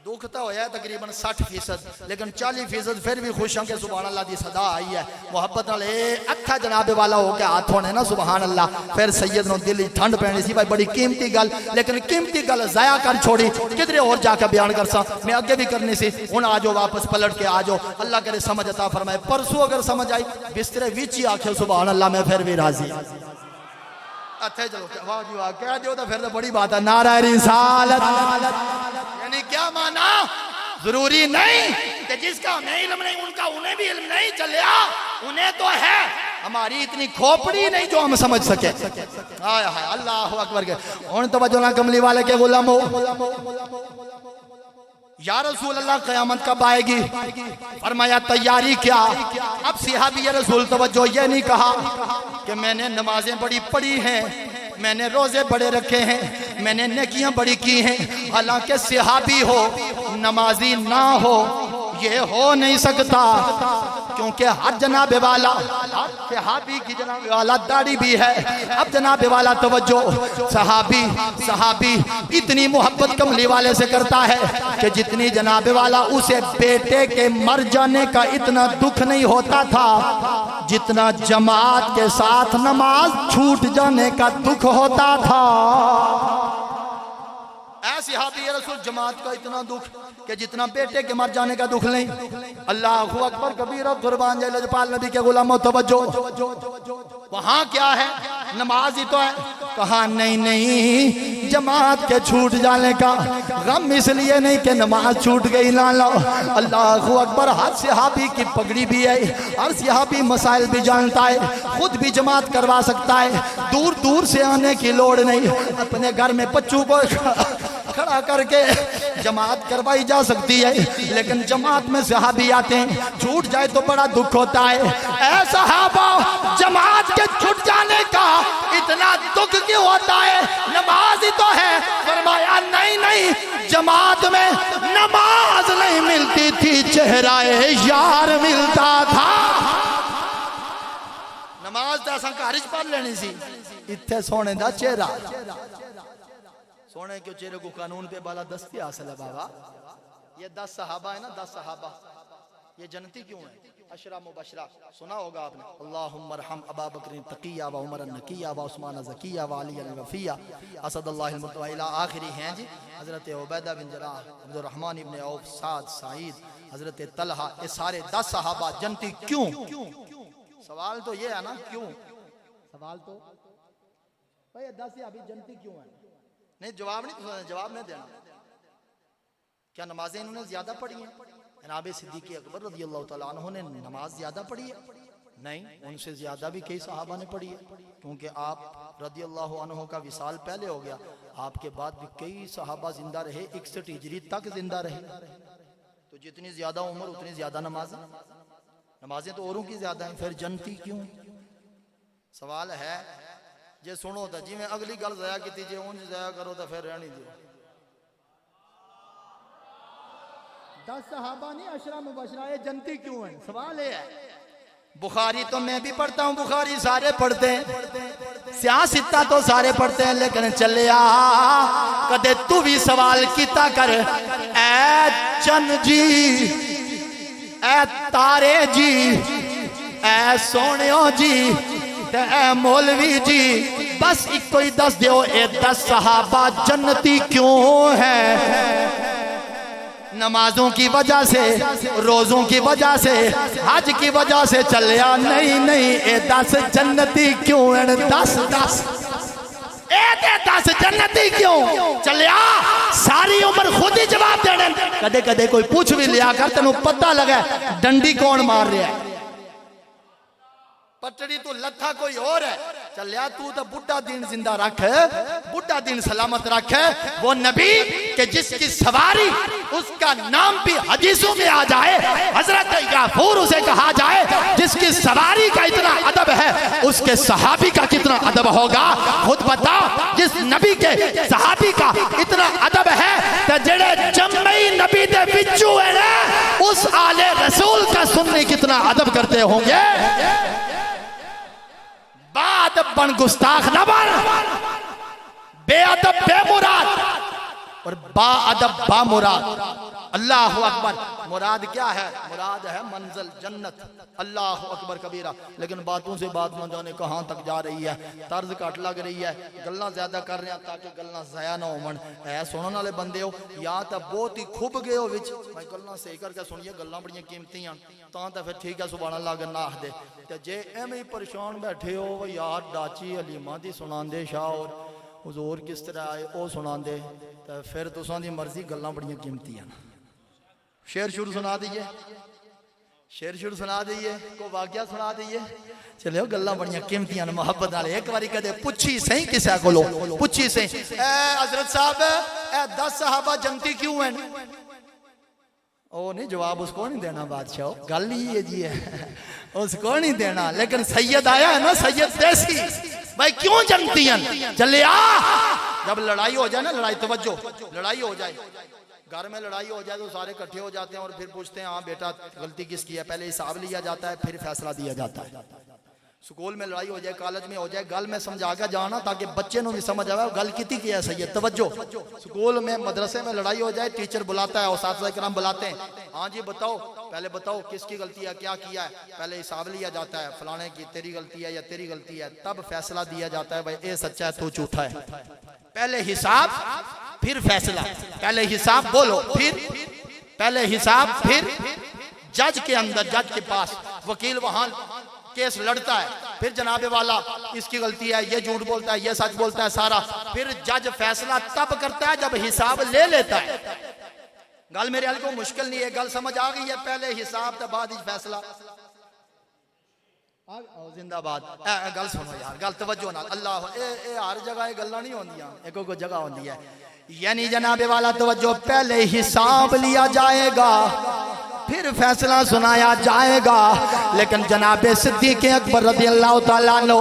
دکھ تو ہویا ہے تقریباً 60%، لیکن 40% پھر بھی خوش ہیں کہ سبحان اللہ دی صدا آئی ہے. محبت نالے اکھا جناب والا ہو کے ہاتھ ہونے نا سبحان اللہ. پھر سید نو دل ٹھنڈ پہنی سی بھائی بڑی قیمتی گل، لیکن قیمتی گل ضائع کر چھوڑی. کدھر اور جا کے بیان کر سا، میں آگے بھی کرنی سی. ہن آجو واپس پلٹ کے آجو. اللہ کرے سمجھ عطا فرمائے. پرسوں اگر سمجھ آئی بسترے وچ ہی آکھے سبحان اللہ، میں پھر بھی راضی. اچھے چلو واہ جی واہ کہہ دیو تو پھر تو بڑی بات ہے. نعرہ رسالت. یعنی کیا مانا؟ ضروری نہیں کہ جس کا ہمیں علم نہیں ان کا انہیں بھی علم نہیں. چلیا انہیں تو ہے ہماری اتنی کھوپڑی نہیں جو ہم سمجھ سکے. آیا ہے اللہ اکبر کے. اور توجہ نہ کملی والے کے غلامو، یا رسول اللہ قیامت کب آئے گی؟ فرمایا تیاری کیا. اب صحابی رسول توجہ یہ نہیں کہا کہ میں نے نمازیں بڑی پڑھی ہیں، میں نے روزے بڑے رکھے ہیں، میں نے نیکیاں بڑی کی ہیں. حالانکہ صحابی ہو نمازی نہ ہو یہ ہو نہیں سکتا، کیونکہ ہر جناب والا ہر صحابی کی جناب والا داڑھی بھی ہے. اب جناب والا توجہ، صحابی اتنی محبت کملی والے سے کرتا ہے کہ جتنی جناب والا اسے بیٹے کے مر جانے کا اتنا دکھ نہیں ہوتا تھا جتنا جماعت کے ساتھ نماز چھوٹ جانے کا دکھ ہوتا تھا. اے صحابی رسول جماعت کا اتنا دکھ کہ جتنا بیٹے کے مر جانے کا دکھ نہیں. اللہ اکبر کبیرہ قربان جائے لجپال نبی کے غلاموں توجہ. وہاں کیا ہے؟ نماز ہی تو ہے. کہا نہیں جماعت کے چھوٹ جانے کا غم اس لیے نہیں کہ نماز چھوٹ گئی نہ لو. اللہ اکبر. ہر صحابی کی پگڑی بھی ہے، ہر صحابی مسائل بھی جانتا ہے، خود بھی جماعت کروا سکتا ہے. دور دور سے آنے کی لوڑ نہیں، اپنے گھر میں بچوں کو کھڑا کر کے جماعت کروائی جا سکتی ہے. لیکن جماعت میں صحابی آتے ہیں، چھوٹ جائے تو بڑا دکھ ہوتا ہے. اے صحابہ جماعت کے چھوٹ جانے کا اتنا دکھ کیوں ہوتا ہے؟ نماز ہی تو ہے. فرمایا نہیں جماعت میں نماز نہیں ملتی تھی، چہرہ یار ملتا تھا. نماز تو اساں گھر وچ پڑھ لینی سی، اتھے سونے دا چہرہ. سونے کے چہرے کو قانون پہ بالا دستی حاصل ہے بابا. یہ 10 صحابہ ہے نا، 10 صحابہ یہ جنتی کیوں ہیں؟ عشرہ مبشرہ سنا ہوگا آپ نے. اللہم ارحم ابا بکر تقیہ و عمر نقیہ و عثمان زکیہ و علی الوفیہ اسد اللہ المرتضی الى آخری ہیں جی. حضرت عبیدہ بن جراح، عبد الرحمن ابن عوف، سعد، سعید، حضرت طلحہ، یہ سارے 10 صحابہ جنتی کیوں؟ سوال تو یہ ہے نا کیوں؟ سوال تو بھئی 10 صحابی جنتی کیوں ہیں؟ نہیں جواب نہیں دینا. کیا نمازیں انہوں نے زیادہ پڑھی ہیں؟ جناب صدیق اکبر رضی اللہ تعالیٰ عنہ نے نماز زیادہ پڑھی ہے؟ نہیں، ان سے زیادہ بھی کئی صحابہ نے پڑھی ہے. کیونکہ آپ رضی اللہ عنہ کا وصال پہلے ہو گیا، آپ کے بعد بھی کئی صحابہ زندہ رہے، 61 ہجری تک زندہ رہے. تو جتنی زیادہ عمر اتنی زیادہ نمازیں تو اوروں کی زیادہ ہیں. پھر جنتی کیوں؟ سوال ہے جے سنو تا جی میں اگلی گل ضائع کی جے اونج ضائع کرو تا پھر رہنی دیو. 10 صحابہ نہیں عشرہ مبشرہ یہ جنتی کیوں ہیں؟ سوال یہ ہے. بخاری تو میں بھی پڑھتا ہوں، بخاری سارے پڑھتے ہیں، سیاستہ تو سارے پڑھتے ہیں، لیکن چلیا کدے تو بھی سوال کیتا کر اے چن جی، اے تارے جی، اے سونیوں جی، اے مولوی جی، بس ایک کوئی 10 دیو اے 10 صحابہ جنتی کیوں ہے؟ نمازوں کی وجہ سے، روزوں کی وجہ سے، حج کی وجہ سے چلیا نہیں اے 10 جنتی کیوں ہیں؟ 10 اے 10 جنتی کیوں چلیا؟ ساری عمر خود ہی جواب دینے. کدے کوئی پوچھ بھی لیا کر تنوں پتہ لگا ڈنڈی کون مار رہا ہے، پٹڑی تو لتھا کوئی اور ہے. چلیا تو بڑھا دین زندہ رکھ، بڑھا دین سلامت رکھ. وہ نبی کہ جس کی سواری اس کا نام بھی حدیثوں میں آ جائے، حضرت غفور اسے کہا جائے، جس کی سواری کا اتنا ادب ہے اس کے صحابی کا کتنا ادب ہوگا. خود بتا جس نبی کے صحابی کا اتنا ادب ہے کہ جڑے جمعی نبی دے بچو ہے نا اس آل رسول کا سننے کتنا ادب کرتے ہوں گے. با ادب بن گستاخ نہ بن، بے ادب بے مراد اور با ادب با مراد. اللہ اکبر. مراد کیا ہے؟ مراد ہے منزل جنت. اللہ اکبر کبیرہ. لیکن باتوں سے بات نہ جانے کہاں تک جا رہی ہے، طرز کٹ لگ رہی ہے، گلنا زیادہ کر رہے ہیں تاکہ گلنا ضائع نہ ہون. اے سنن والے بندے ہو یا تا بہت ہی کھب گئے ہو وچ میں گلنا صحیح کر کے سنیے، گلنا بڑی قیمتی ہیں تاں تے پھر ٹھیک ہے سبحان اللہ گنا آکھ دے. تے جے ایویں ہی پریشان بیٹھے ہو یار ڈاچی حلیمہ دی سناندے شاہ اور حضور کس طرح آئے او سناندے، تے پھر تساں دی مرضی گلاں بڑی قیمتی ہیں. شعر شروع سنا دیجئے. شیر شور سنا دئیے کو واقعہ سنا دئیے چلے ہو گلہ بڑیاں قیمتیاں محبت والے ایک باری کہتے پوچھی سہیں کسے کو لو پوچھی سہیں اے حضرت صاحب اے 10 صحابہ جنتی کیوں ہیں او نہیں جواب اس کو نہیں دینا بادشاہ گل ہی ہے جی ہے اس کو نہیں دینا لیکن سید آیا ہے نا سید دیسی بھائی کیوں جنتی ہیں چلے جب لڑائی ہو جائے نا لڑائی توجہ لڑائی ہو جائے گھر میں لڑائی ہو جائے تو سارے کٹھے ہو جاتے ہیں اور پھر پوچھتے ہیں ہاں بیٹا غلطی کس کی ہے پہلے حساب لیا جاتا ہے پھر فیصلہ دیا جاتا ہے سکول میں لڑائی ہو جائے کالج میں ہو جائے گل میں سمجھا کے جانا تاکہ بچے نو بھی سمجھ آئے گل کتی کی ہے سید توجہ سکول میں مدرسے میں لڑائی ہو جائے ٹیچر بلاتا ہے اساتذہ کرام بلاتے ہیں ہاں جی بتاؤ پہلے بتاؤ کس کی غلطی ہے کیا کیا ہے پہلے حساب لیا جاتا ہے فلانے کی تیری غلطی ہے یا تیری غلطی ہے تب فیصلہ دیا جاتا ہے بھائی اے سچا ہے تو جھوٹا ہے پہلے حساب پھر فیصلہ پہلے حساب بولو پھر پہلے حساب پھر جج کے اندر جج کے پاس وکیل وہاں کیس لڑتا ہے پھر جناب والا اس کی غلطی ہے یہ جھوٹ بولتا ہے یہ سچ بولتا ہے سارا پھر جج فیصلہ تب کرتا ہے جب حساب لے لیتا ہے گل میرے حل کو مشکل نہیں ہے گل سمجھ آ گئی ہے پہلے حساب تو بعد ہی فیصلہ زندہ باد گل سنو یار گل توجہ نال اللہ اے ہر جگہ یہ گلاں نہیں ہوندیاں ایک کوئی جگہ ہوندی ہے یعنی جناب والا توجہ پہلے حساب لیا جائے گا پھر فیصلہ سنایا جائے گا لیکن جناب صدیق اکبر رضی اللہ تعالیٰ عنہ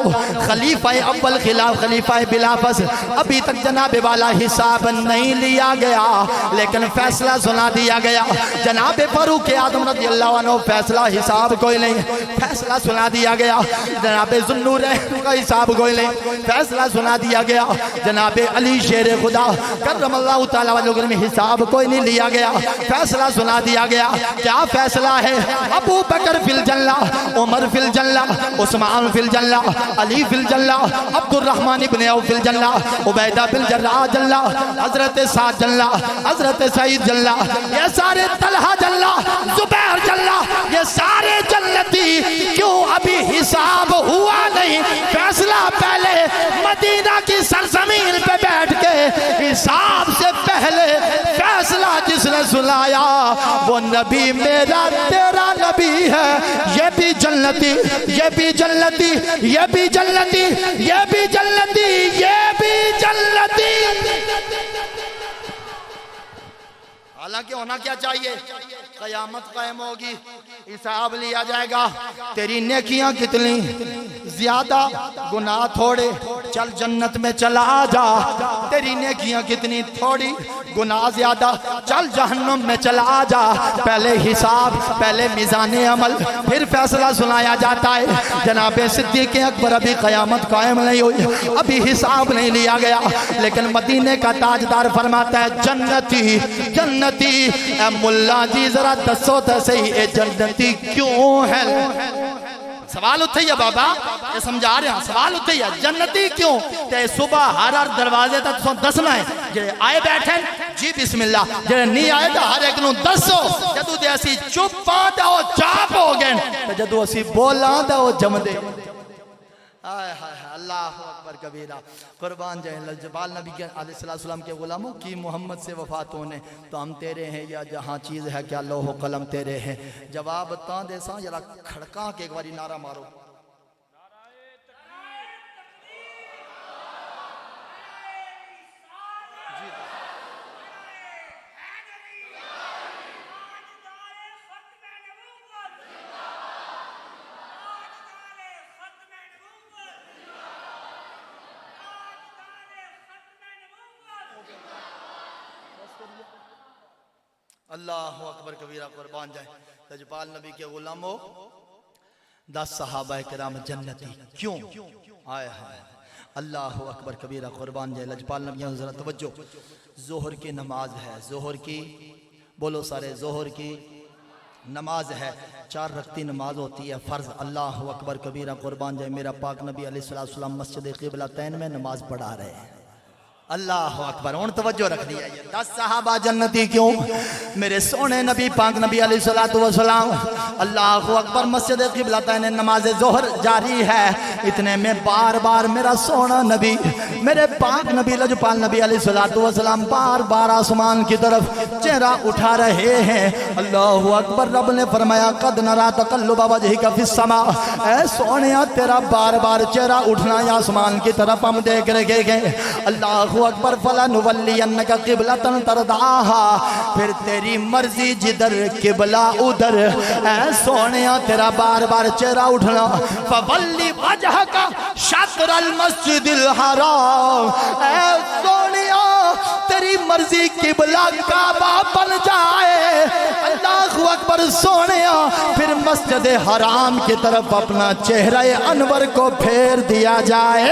خلیفہ اول خلاف خلیفہ بلا فصل ابھی تک جناب والا حساب نہیں لیا گیا لیکن فیصلہ سنا دیا گیا جناب فاروق اعظم رضی اللہ عنہ فیصلہ حساب کوئی نہیں فیصلہ سنا دیا گیا جناب ذوالنورین کا حساب کوئی نہیں فیصلہ سنا دیا گیا جناب علی شیر خدا کرم اللہ تعالیٰ وجہ میں حساب کوئی نہیں لیا گیا فیصلہ سنا دیا گیا کیا فیصلہ ہے ابو بکر فی الجنہ عمر فی الجنہ عثمان فی الجنہ علی فی الجنہ عبد الرحمن ابن عوف فی الجنہ عبیدہ بن جراح جنہ حضرت سعد جنہ حضرت سعید جنہ یہ سارے طلحہ جنہ زبیر جنہ یہ سارے جنتی کیوں ابھی حساب ہوا نہیں فیصلہ پہلے مدینہ کی سرزمین پہ بیٹھ کے حساب سے پہلے فیصلہ جس نے سنایا وہ نبی میرا تیرا نبی ہے یہ بھی جنتی یہ بھی جنتی یہ بھی جنتی یہ بھی جنتی یہ بھی جنتی حالانکہ ہونا کیا چاہیے قیامت قائم ہوگی حساب لیا جائے گا تیری نیکیاں کتنی زیادہ گناہ تھوڑے چل جنت میں چلا جا تیری نیکیاں کتنی تھوڑی گناہ زیادہ چل جہنم میں چلا جا پہلے حساب پہلے میزان عمل پھر فیصلہ سنایا جاتا ہے جناب صدیق اکبر ابھی قیامت قائم نہیں ہوئی ابھی حساب نہیں لیا گیا لیکن مدینے کا تاجدار فرماتا ہے جنتی جنتی اے ملا جی ذرا دسو تو صحیح اے جنتی کیوں ہے سوال اٹھے یا بابا یہ سمجھا رہے ہیں سوال اٹھے یا جنتی کیوں تے صبح ہر دروازے تک دسنا ہے جڑے آئے بیٹھیں جی بسم اللہ جڑے نہیں آئے تو ہر ایک نو دسو جدو دے اسی چپ پاتا ہو چاپ ہو گئے جدو اسی بولا دا ہو جم دے اللہ اکبر کبیرہ قربان جائے جبال نبی کے علیہ السلام کے غلاموں کی محمد سے وفات ہونے تو ہم تیرے ہیں یا جہاں چیز ہے کیا لوح و قلم تیرے ہیں جواب تاں دے ساں ذرا کھڑکاں کے ایک باری نعرہ مارو اللہ اکبر کبیرہ قربان جائے لجپال نبی کے غلاموں 10 صحابہ کرام جنتی کیوں آئے ہیں اللہ اکبر کبیرہ قربان جائے لجپال نبی ذرا توجہ ظہر کی نماز ہے ظہر کی بولو سارے ظہر کی نماز ہے 4 رکعتی نماز ہوتی ہے فرض اللہ اکبر کبیرہ قربان جائے میرا پاک نبی علیہ السلام مسجد قبلتین میں نماز پڑھا رہے ہیں اللہ اکبر. ان توجہ رکھ دیا. 10 صحابہ جنتی کیوں؟ میرے سونے نبی پاک نبی علیہ السلام. اللہ اکبر. مسجد قبلتین نماز ظہر جاری ہے. اتنے میں بار بار میرا سونا نبی میرے پاک نبی لجپال نبی علیہ السلام بار بار آسمان کی طرف چہرہ اٹھا رہے ہیں. اللہ اکبر. رب نے فرمایا قد نرا تقلب وجہک فی السماء. اے سونیا تیرا بار بار چہرہ اٹھنا آسمان کی طرف ہم دیکھ رہے ہیں. اللہ اکبر. فَلَنُوَلِّيَنَّكَ قِبْلَةً تَرْضَاهَا. پھر تیری مرضی جدھر قبلہ ادھر. اے سونیا تیرا بار بار چہرہ اٹھنا. فَوَلِّ وَجْهَكَ شَطْرَ الْمَسْجِدِ الْحَرَامِ. اے سونیا تیری مرضی قبلہ کعبہ بن جائے. اللہ اکبر. سونیا پھر مسجد حرام کی طرف اپنا چہرہ انور کو پھیر دیا جائے.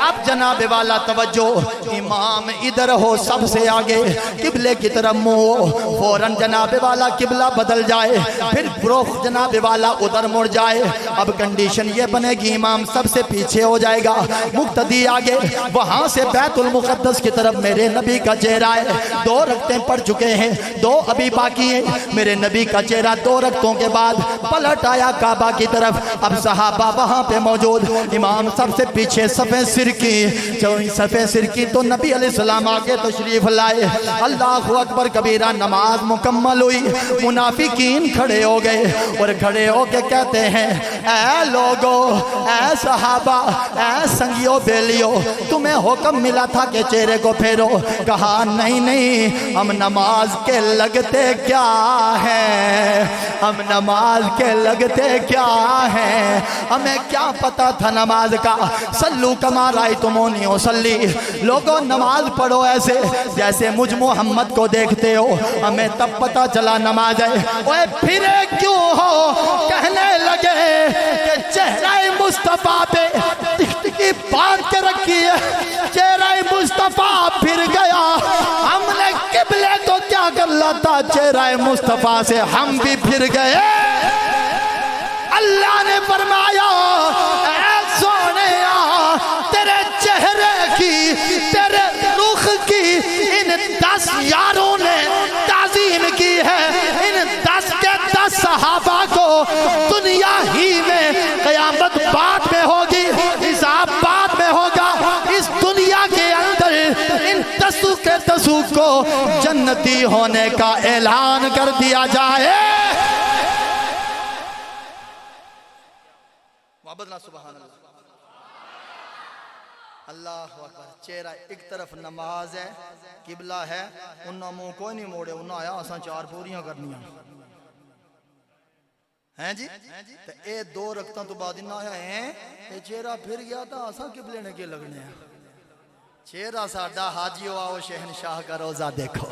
اب جناب والا توجہ. امام ادھر ہو سب سے آگے قبلے کی طرف منہ فوراً جناب والا قبلہ بدل جائے. پھر رخ جناب والا ادھر مڑ جائے. اب کنڈیشن یہ بنے گی امام سب سے پیچھے ہو جائے گا, مقتدی آگے. وہاں سے بیت المقدس کی طرف میرے نبی کا چہرہ ہے. 2 رکعتیں پڑھ چکے ہیں, 2 ابھی باقی ہیں. میرے نبی کا چہرہ 2 رکعتوں کے بعد پلٹ آیا کعبہ کی طرف. اب صحابہ وہاں پہ موجود. امام سب سے پیچھے صفِ سرکی صفِ سرکی تو نبی علیہ السلام آگے تشریف لائے. اللہ اکبر کبیرہ. نماز مکمل ہوئی. منافقین کھڑے ہو گئے اور کھڑے ہو کے کہتے ہیں اے لوگو, اے صحابہ, اے سنگیو بیلیو, تمہیں حکم ملا تھا کہ چہرے کو پھیرو. کہا نہیں نہیں, ہم نماز کے لگتے کیا ہیں, ہم نماز کے لگتے کیا ہیں, ہمیں کیا پتا تھا نماز کا. صلو کما رأیتمونی اصلی. لوگوں نماز پڑھو ایسے جیسے مجھ محمد کو دیکھتے ہو. ہمیں تب پتا چلا نماز ہے. اوے پھرے کیوں ہو؟ کہنے لگے کہ چہرہ مصطفیٰ پہ ٹکٹکی باندھ کے رکھی ہے, چہرہ مصطفیٰ پھر گیا. ہم نے قبلے کو کیا کر لاتا, چہرہ مصطفیٰ سے ہم بھی پھر گئے. اللہ نے فرمایا اے سونیا تیرے چہرے کی, تیرے رخ کی ان 10 یاروں نے تعظیم کی ہے. ان 10 کے 10 صحابہ کو دنیا ہی میں قیامت بعد میں ہوگی, حساب بعد میں ہوگا. اس دنیا کے اندر ان 10 کے 10 کو جنتی ہونے کا اعلان کر دیا جائے. سبحان اللہ. اللہ اکبر. چہرہ ایک طرف نماز ہے, قبلہ ہے, انہاں منہ کوئی نہیں موڑے. انہاں آیا اساں 4 پوریاں کرنیاں ہیں جی. تو اے 2 رکعتاں تو بعد انہاں آیا ہیں اے چہرہ پھر گیا تھا اساں قبلے نے کے لگنے ہیں. چہرہ ساڈا حاجیو آؤ شہنشاہ کا روزہ دیکھو.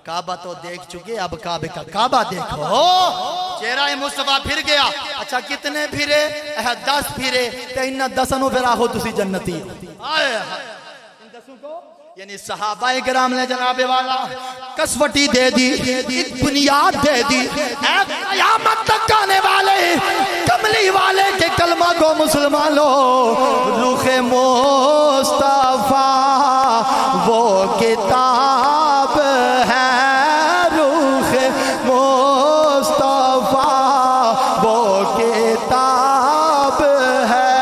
کعبہ تو دیکھ چکے, اب کعبے کا کعبہ دیکھو. چہرہ مصطفیٰ پھر گیا. اچھا کتنے پھرے؟ 10 پھرے. تے انہاں 10 نو پھر آہو تسی جنتی. ان 10 کو یعنی صحابہ کرام نے جناب والا کسوٹی دے دی, ایک بنیاد دے دی. اے قیامت تک آنے والے کملی والے کے کلمہ کو مسلمانوں, رخ مصطفیٰ وہ کتاب ہے, رخ مصطفیٰ وہ کتاب ہے,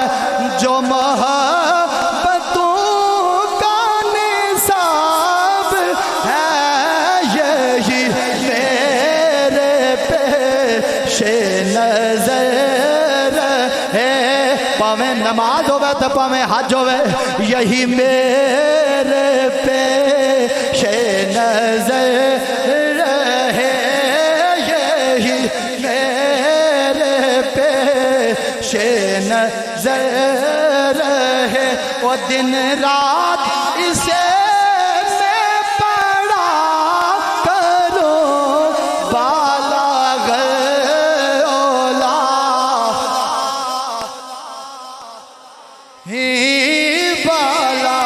جو محبتوں کا نصاب ہے. یہی میرے پیش نظر ہے. پاویں نماز ہوئے تو پاویں حج ہوئے, یہی میرے پیش نظر ہے, یہی میرے پیش نظر ہے. وہ دن رات اسے میں پڑھا کروں بالا غولا ہی بالا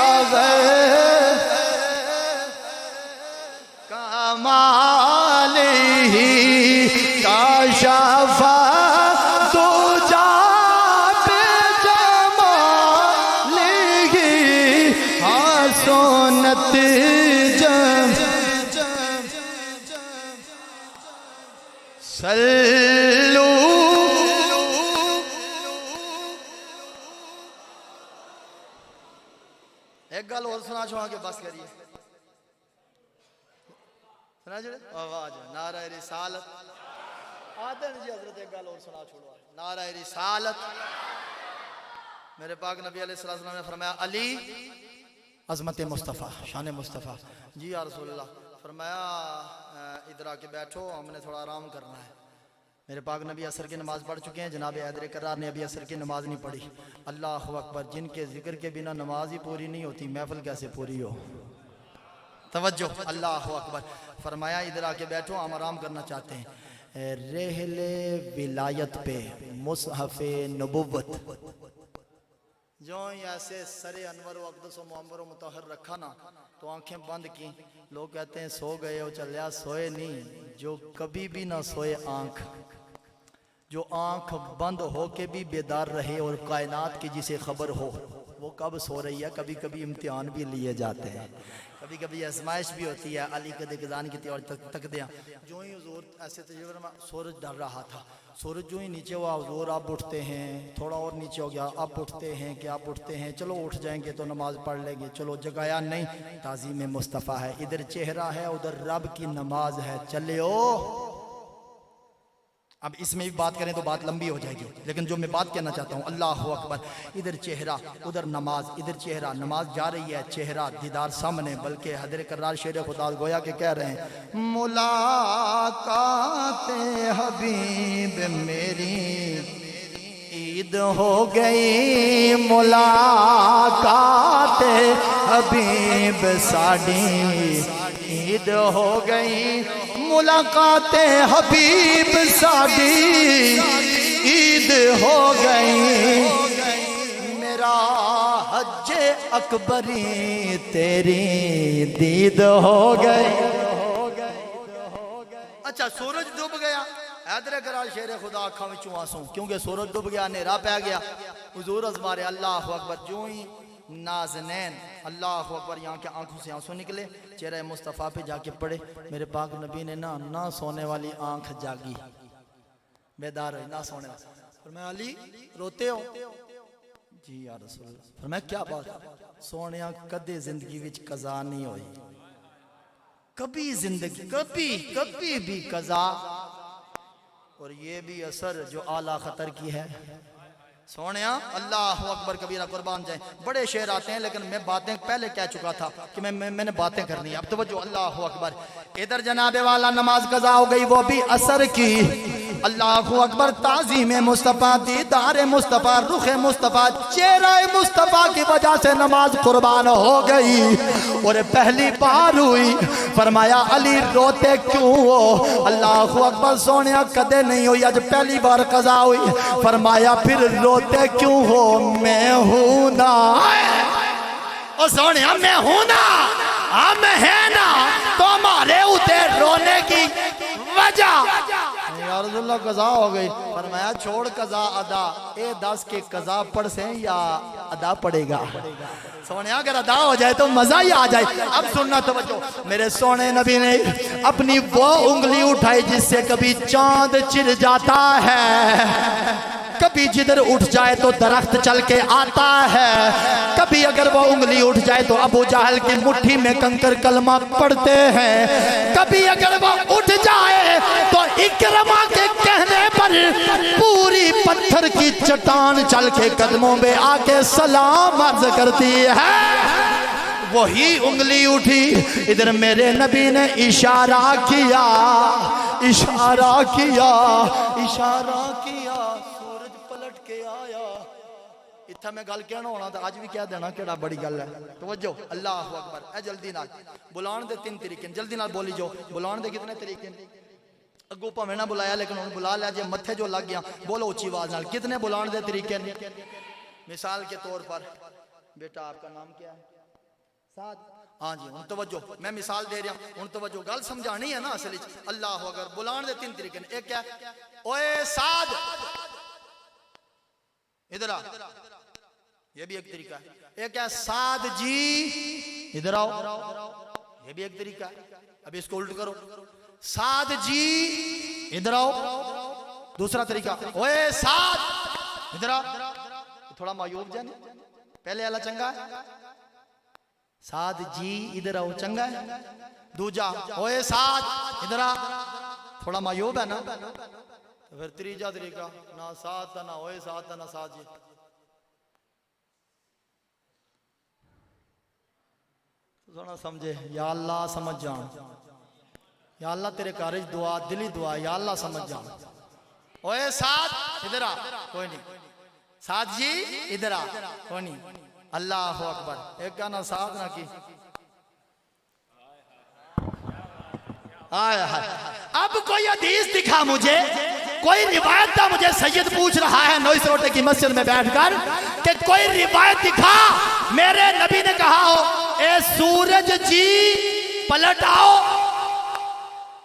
کمال ہی کاشف تو جا پہ جمال ہی سنت سلو ایک گل اور سنا چھوڑا کے بس کریے سنا جڑے آواز نعرہ رسالت آدھن جی حضرت ایک گل اور سنا چھوڑا نعرہ رسالت میرے پاک نبی علیہ السلام نے فرمایا علی عظمت مصطفیٰ شان مصطفیٰ جی یا رسول اللہ فرمایا ادھر آ کے بیٹھو ہم نے تھوڑا آرام کرنا ہے میرے پاک نبی عصر کی نماز پڑھ چکے ہیں جناب حیدر کرار نے ابھی عصر کی نماز نہیں پڑھی اللہ اکبر جن کے ذکر کے بنا نماز ہی پوری نہیں ہوتی محفل کیسے پوری ہو توجہ اللہ اکبر فرمایا ادھر آ کے بیٹھو ہم آرام کرنا چاہتے ہیں رحل ولایت پہ مصحف نبوت جو ایسے سر انور و اقدس و معمر و مطہر رکھا نا تو آنکھیں بند کی لوگ کہتے ہیں سو گئے ہو چلیا سوئے نہیں جو کبھی بھی نہ سوئے آنکھ جو آنکھ بند ہو کے بھی بیدار رہے اور کائنات کی جسے خبر ہو وہ کب سو رہی ہے کبھی کبھی امتحان بھی لیے جاتے ہیں کبھی کبھی آزمائش بھی ہوتی ہے علی کے دگزان کی تیور تک دیا جو ہی حضور ایسے تجربہ میں سورج ڈر رہا تھا سورج جو ہی نیچے ہوا حضور آپ اٹھتے ہیں تھوڑا اور نیچے ہو گیا آپ اٹھتے ہیں کہ آپ اٹھتے ہیں چلو اٹھ جائیں گے تو نماز پڑھ لیں گے چلو جگایا نہیں تعظیم مصطفیٰ ہے ادھر چہرہ ہے ادھر رب کی نماز ہے چلو اب اس میں بھی بات کریں تو بات لمبی ہو جائے گی لیکن جو میں بات کہنا چاہتا ہوں اللہ اکبر ادھر چہرہ ادھر نماز ادھر چہرہ نماز جا رہی ہے چہرہ دیدار سامنے بلکہ حضر کرار شیر خدا گویا کہ کہہ رہے ہیں ملاقات حبیب میری عید ہو گئی ملاقات حبیب ساڑی عید ہو گئی ملاقات حبیب ساڑی عید ہو گئی میرا حج اکبری تیری دید ہو گئی اچھا سورج ڈوب گیا حیدر کرار شیر خدا آنکھاں وچوں آنسوں کیونکہ سورج ڈوب گیا نیرا پہ گیا حضور ازمارے اللہ اکبر جو ہی نازنین اللہ اکبر یہاں کے آنکھوں سے آنسوں نکلے چہرہ مصطفیٰ پہ جا کے پڑے میرے پاک نبی نے نہ سونے والی آنکھ جاگی بیدار ہوئی نہ سونے والی فرمایا علی روتے ہو جی یا رسول اللہ فرمایا کیا بات سونیا کدے زندگی وچ قضا نہیں ہوئی کبھی زندگی کبھی بھی قضا اور یہ بھی اثر جو اعلیٰ خطر کی ہے سونیا اللہ اکبر کبیرہ قربان جائیں بڑے شعر آتے ہیں لیکن میں باتیں پہلے کہہ چکا تھا کہ میں نے باتیں کرنی ہیں اب توجہ اللہ اکبر ادھر جناب والا نماز قضا ہو گئی وہ بھی اثر کی اللہ اکبر تعظیم مصطفیٰ دیدار مصطفیٰ رخ مصطفیٰ چہرہ مصطفیٰ کی وجہ سے نماز قربان ہو گئی اور پہلی بار ہوئی فرمایا علی روتے کیوں ہو اللہ اکبر سونیا کدے نہیں ہوئی آج پہلی بار قضا ہوئی فرمایا پھر روتے کیوں ہو میں ہوں نا او سونیا میں ہوں نا ہم ہیں نا تو ہمارے ہوتے رونے کی وجہ یا رسول اللہ قضا ہو گئی فرمایا چھوڑ قضا ادا اے 10 کے قضا پڑھ سے یا ادا پڑے گا سونیا اگر ادا ہو جائے تو مزہ ہی آ جائے اب سننا توجہ میرے سونے نبی نے اپنی وہ انگلی اٹھائی جس سے کبھی چاند چر جاتا ہے کبھی جدھر اٹھ جائے تو درخت چل کے آتا ہے کبھی اگر وہ انگلی اٹھ جائے تو ابو جہل کی مٹھی میں کنکر کلمہ پڑھتے ہیں کبھی اگر وہ اٹھ جائے تو اکرمہ کے کہنے پر پوری پتھر کی چٹان چل کے قدموں میں آ کے سلام عرض کرتی ہے وہی انگلی اٹھی ادھر میرے نبی نے اشارہ کیا اشارہ کیا اشارہ کیا سورج پلٹ کے آیا اتھا میں گل کہنا ہونا تھا آج بھی کہہ دینا کیڑا بڑی گل ہے توجہ اللہ اکبر اے جلدی نال بلان دے 3 طریقے جلدی نال بولی جو بلان دے کتنے طریقے اگو پا میں نہ بلایا لیکن انہوں بلا لیا جے متھے جو لگ گیا بولو اچھی آواز نال کتنے بلان دے طریقے مثال کے طور پر بیٹا آپ کا نام کیا ہے سعد ہاں جی ان توجہ میں مثال دے رہا ہوں ان توجہ گل سمجھانی ہے نا اصل اللہ اگر بلان دے 3 طریقے ایک کیا اوے سعد ادھر آ یہ بھی ایک طریقہ ہے ایک ہے سعد جی ادھر آؤ، یہ بھی ایک طریقہ ہے. اب اس کو الٹ کرو. سعد جی ادھر آؤ، دوسرا طریقہ. اوے سعد ادھر آؤ. تھوڑا معیوب جانے، پہلے والا چنگا ہے. سعد جی ادھر آؤ چنگا ہے. دوجا اوے سعد ادھر آ، تھوڑا معیوب ہے نا. پھر تیجا طریقہ نہ سعد تھا نہ اوے سعد تھا نہ سعد جی. سونا سمجھے. یا اللہ سمجھ جان، یا اللہ تیرے کارج دعا دلی دعا، یا اللہ سمجھ جان. اوے سعد ادھر آ، کوئی نہیں. سعد جی ادھر آ، کوئی نہیں. اللہ اکبر. ایک گانا سعد نہ کی. اب کوئی حدیث دکھا مجھے، کوئی روایت تھا. مجھے سید پوچھ رہا ہے نوئس روٹے کی مسجد میں بیٹھ کر کہ کوئی روایت دکھا میرے نبی نے کہا ہو اے سورج جی پلٹ آؤ.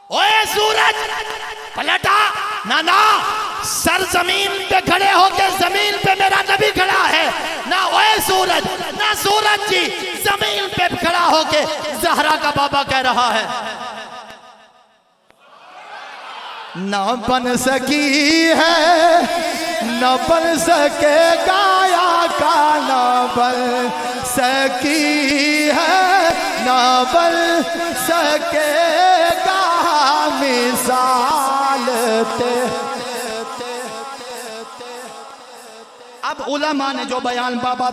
اوے سورج پلٹ آ. نہ سر زمین پہ کھڑے ہو کے زمین پہ میرا نبی کھڑا ہے. نہ اوے سورج، نہ سورج جی زمین پہ کھڑا ہو کے زہرا کا بابا کہہ رہا ہے. نہ بن سکی ہے نہ بن سکے گایا کا، نہ بن سکی ہے نہ بن سکے گا مثال تے. اب علماء نے جو بیان بابا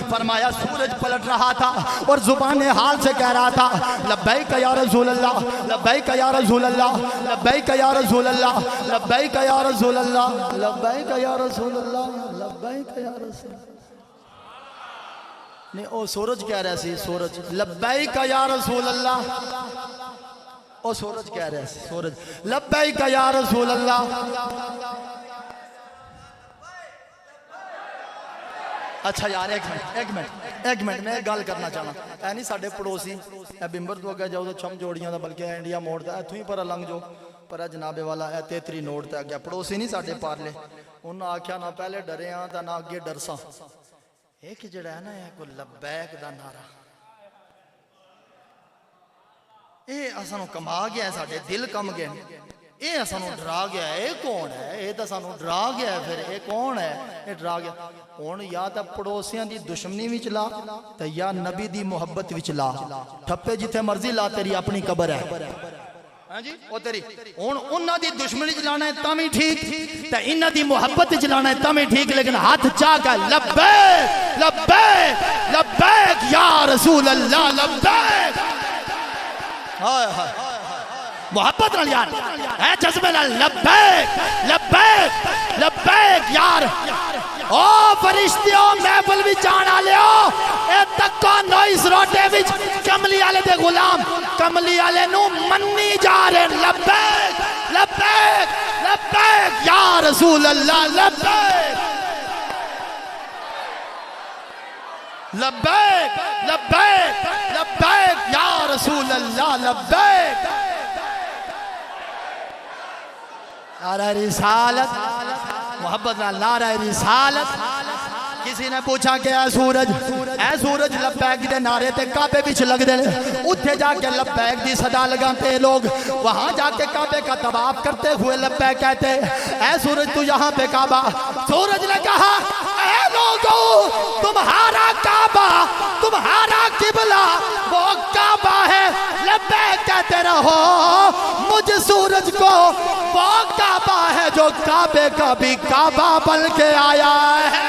فرمایا، سورج پلٹ رہا تھا اور زبان حال سے کہہ رہا تھا لبیک یا رسول اللہ، لبیک یا رسول اللہ، لبیک یا رسول اللہ، لبیک یا رسول اللہ، لبیک یا رسول اللہ، لبیک یا رسول اللہ. نہیں او سورج کہہ رہا سی. سورج لبیک یا رسول اللہ. او سورج کہہ رہا سی. سورج لبیک یا رسول اللہ. اچھا یار ایک منٹ میں ایک گل کرنا چاہنا. اے نہیں ساڈے پڑوسی اے بمبر تو اگے جاؤ تو چھم جوڑیاں دا بلکہ انڈیا موڑ دا ایتھوں ہی پر لنگ جو پر جناب والا اے تیتری نوڑ تے گیا. پڑوسی نہیں ساڈے پارلے. انہاں آکھیا نہ پہلے ڈرے ہاں تے نہ اگے ڈرساں. ایک جڑا ہے نا اے کو لبیک دا نعرہ اے اسانو کما گیا ہے. ساڈے دل کم گئے. اے اسانو ڈرا گیا ہے. اے کون ہے؟ اے تے سانو ڈرا گیا ہے. پھر اے کون ہے؟ اے ڈرا گیا. ہن یا تے پڑوسیاں دی دشمنی وچ لا تے یا نبی دی محبت وچ لا. ٹھپے جتھے مرضی لا، تیری اپنی قبر ہے. ہاں جی او تیری. ہن انہاں دی دشمنی وچ لانا ہے تاں وی ٹھیک تے انہاں دی محبت وچ لانا ہے تاں وی ٹھیک، لیکن ہاتھ چا کے لبیک لبیک لبیک یا رسول اللہ لبیک. ہائے ہائے محبت نال یار اے جذبے نال لبیک لبیک لبیک یار. او فرشتیوں محفل وچ آن والےو اے تکو نوئس روٹے وچ کملی والے دے غلام کملی والے نو منی جا رہے. لبیک لبیک لبیک یا رسول اللہ لبیک لبیک لبیک لبیک یا رسول اللہ لبیک. نعرہ رسالت محبت نعرہ رسالت. کسی نے پوچھا کہ اے سورج لبیک دے نعرے تے کعبے وچ لگ دے. اتھے جا کے لبیک دی صدا لگاتے لوگ، وہاں جا کے کعبے کا طواف کرتے ہوئے لبیک کہتے. اے سورج تو یہاں پہ کعبہ. سورج نے کہا اے لوگو تمہارا کعبہ تمہارا قبلہ وہ کعبہ ہے، لبیک کہتے رہو. مجھ سورج کو وہ کعبہ ہے جو کعبے کا بھی کعبہ بن کے آیا ہے.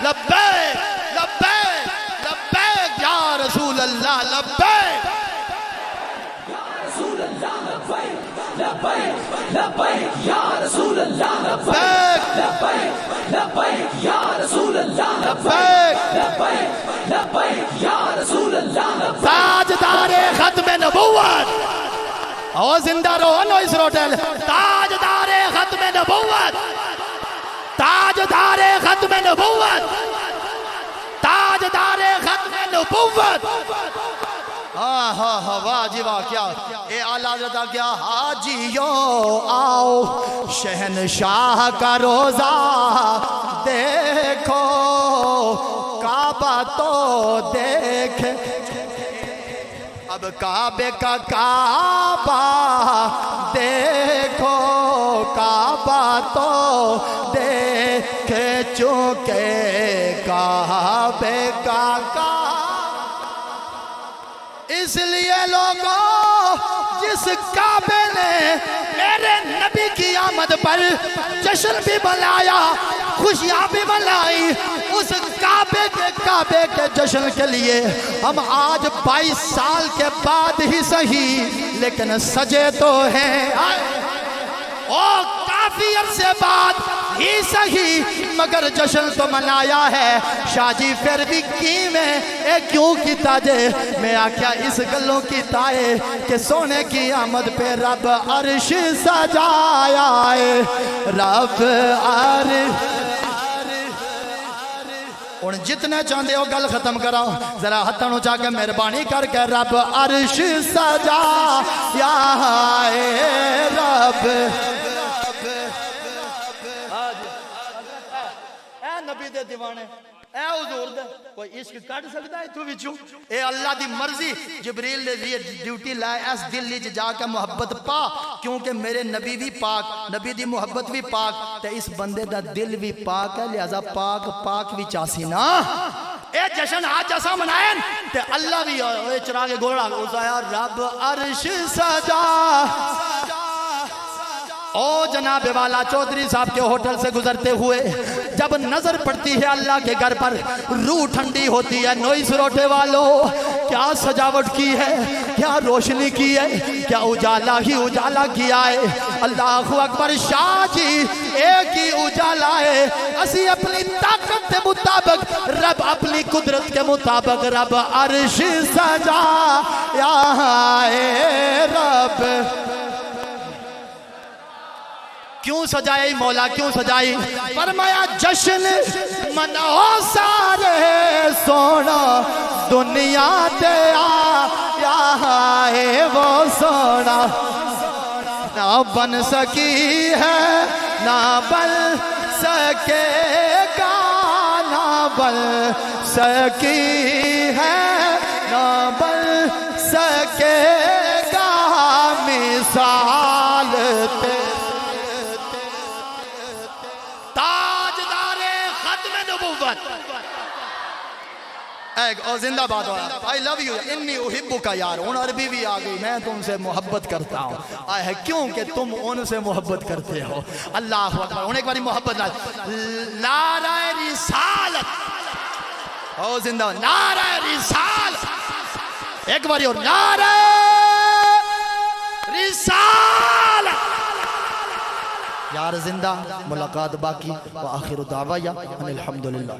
لبیک لبیک لبیک یا رسول اللہ لبیک یا رسول اللہ لبیک لبیک لبیک یا رسول اللہ لبیک لبیک لبیک یا رسول اللہ لبیک لبیک لبیک یا رسول اللہ لبیک. تاجدار ختم نبوت او زندہ رہو نوئس روٹل. تاجدار ختم نبوت، تاجدار ختم نبوت، تاجدار ختم نبوت. واہ جی واہ. کیا اے اعلیٰ حضرت کیا حاجیو آؤ شہنشاہ کا روزہ دیکھو، کعبہ تو دیکھ اب کعبے کا کعبہ دیکھو، کعبہ تو دیکھ چکے، کعبے کا کعبہ۔ اس لیے لوگوں، جس کعبے نے میرے نبی کی آمد پر جشن بھی منایا، خوشیاں بھی منائی، اس کعبے کے جشن کے لیے ہم آج 22 سال کے بعد ہی صحیح لیکن سجے تو ہیں، اور کافی عرصے بعد ہی صحیح مگر جشن تو منایا ہے۔ شاہ جی پھر بھی کی میں اے کیوں کی تاجے، میں آکھیا اس گلوں کی تائے کہ سونے کی آمد پہ رب عرش سجایا ہے، رب عرش۔ اور جتنے چاندے ہو گل ختم کرا، ذرا ہتھوں چاہ کے مہربانی کر کے رب عرش سجایا ہے، رب۔ اے نبی دے دیوانے، اے حضور دے کوئی عشق کٹ سکتا ہے تو وچوں؟ اے اللہ دی مرضی، جبریل نے ڈیوٹی لائے اس دل وچ جا کے محبت پا، کیونکہ میرے نبی بھی پاک، نبی دی محبت بھی پاک، تے اس بندے دا دل بھی پاک ہے، لہذا پاک پاک بھی چاسی نا۔ اے جشن آج جیسا منائیں تے اللہ بھی چراغ گھوڑا اسایا، رب عرش سجا۔ او جناب والا چودھری صاحب کے ہوٹل سے گزرتے ہوئے جب نظر پڑتی ہے اللہ کے گھر پر، روح ٹھنڈی ہوتی ہے۔ نوئی سروٹے والوں، کیا سجاوٹ کی ہے، کیا روشنی کی ہے، کیا اجالا ہی اجالا کیا ہے۔ اللہ اکبر، شاہ جی ایک ہی اجالا ہے، اسی اپنی طاقت کے مطابق، رب اپنی قدرت کے مطابق رب عرش سجایا ہے، رب۔ کیوں سجائی مولا، کیوں سجائی؟ فرمایا جشن مناؤ سارے، سونا دنیا تے آیا ہے وہ سونا، نہ بن سکی ہے نہ بن سکے گا، نہ بن سکی ہے نہ بن سکے گا، مثال تے اور زندہ بات ہو رہا ہے۔ I love you انی احبک یار، ان عربی بھی آگئی، میں تم سے محبت کرتا ہوں۔ آئے ہے کیوں کہ تم ان سے محبت کرتے ہو۔ اللہ اکبر، انہیں ایک باری محبت نعرہ رسالت، او زندہ نعرہ رسالت، ایک باری اور نعرہ رسالت۔ یار زندہ، ملاقات باقی، وآخر دعویٰ ان الحمدللہ۔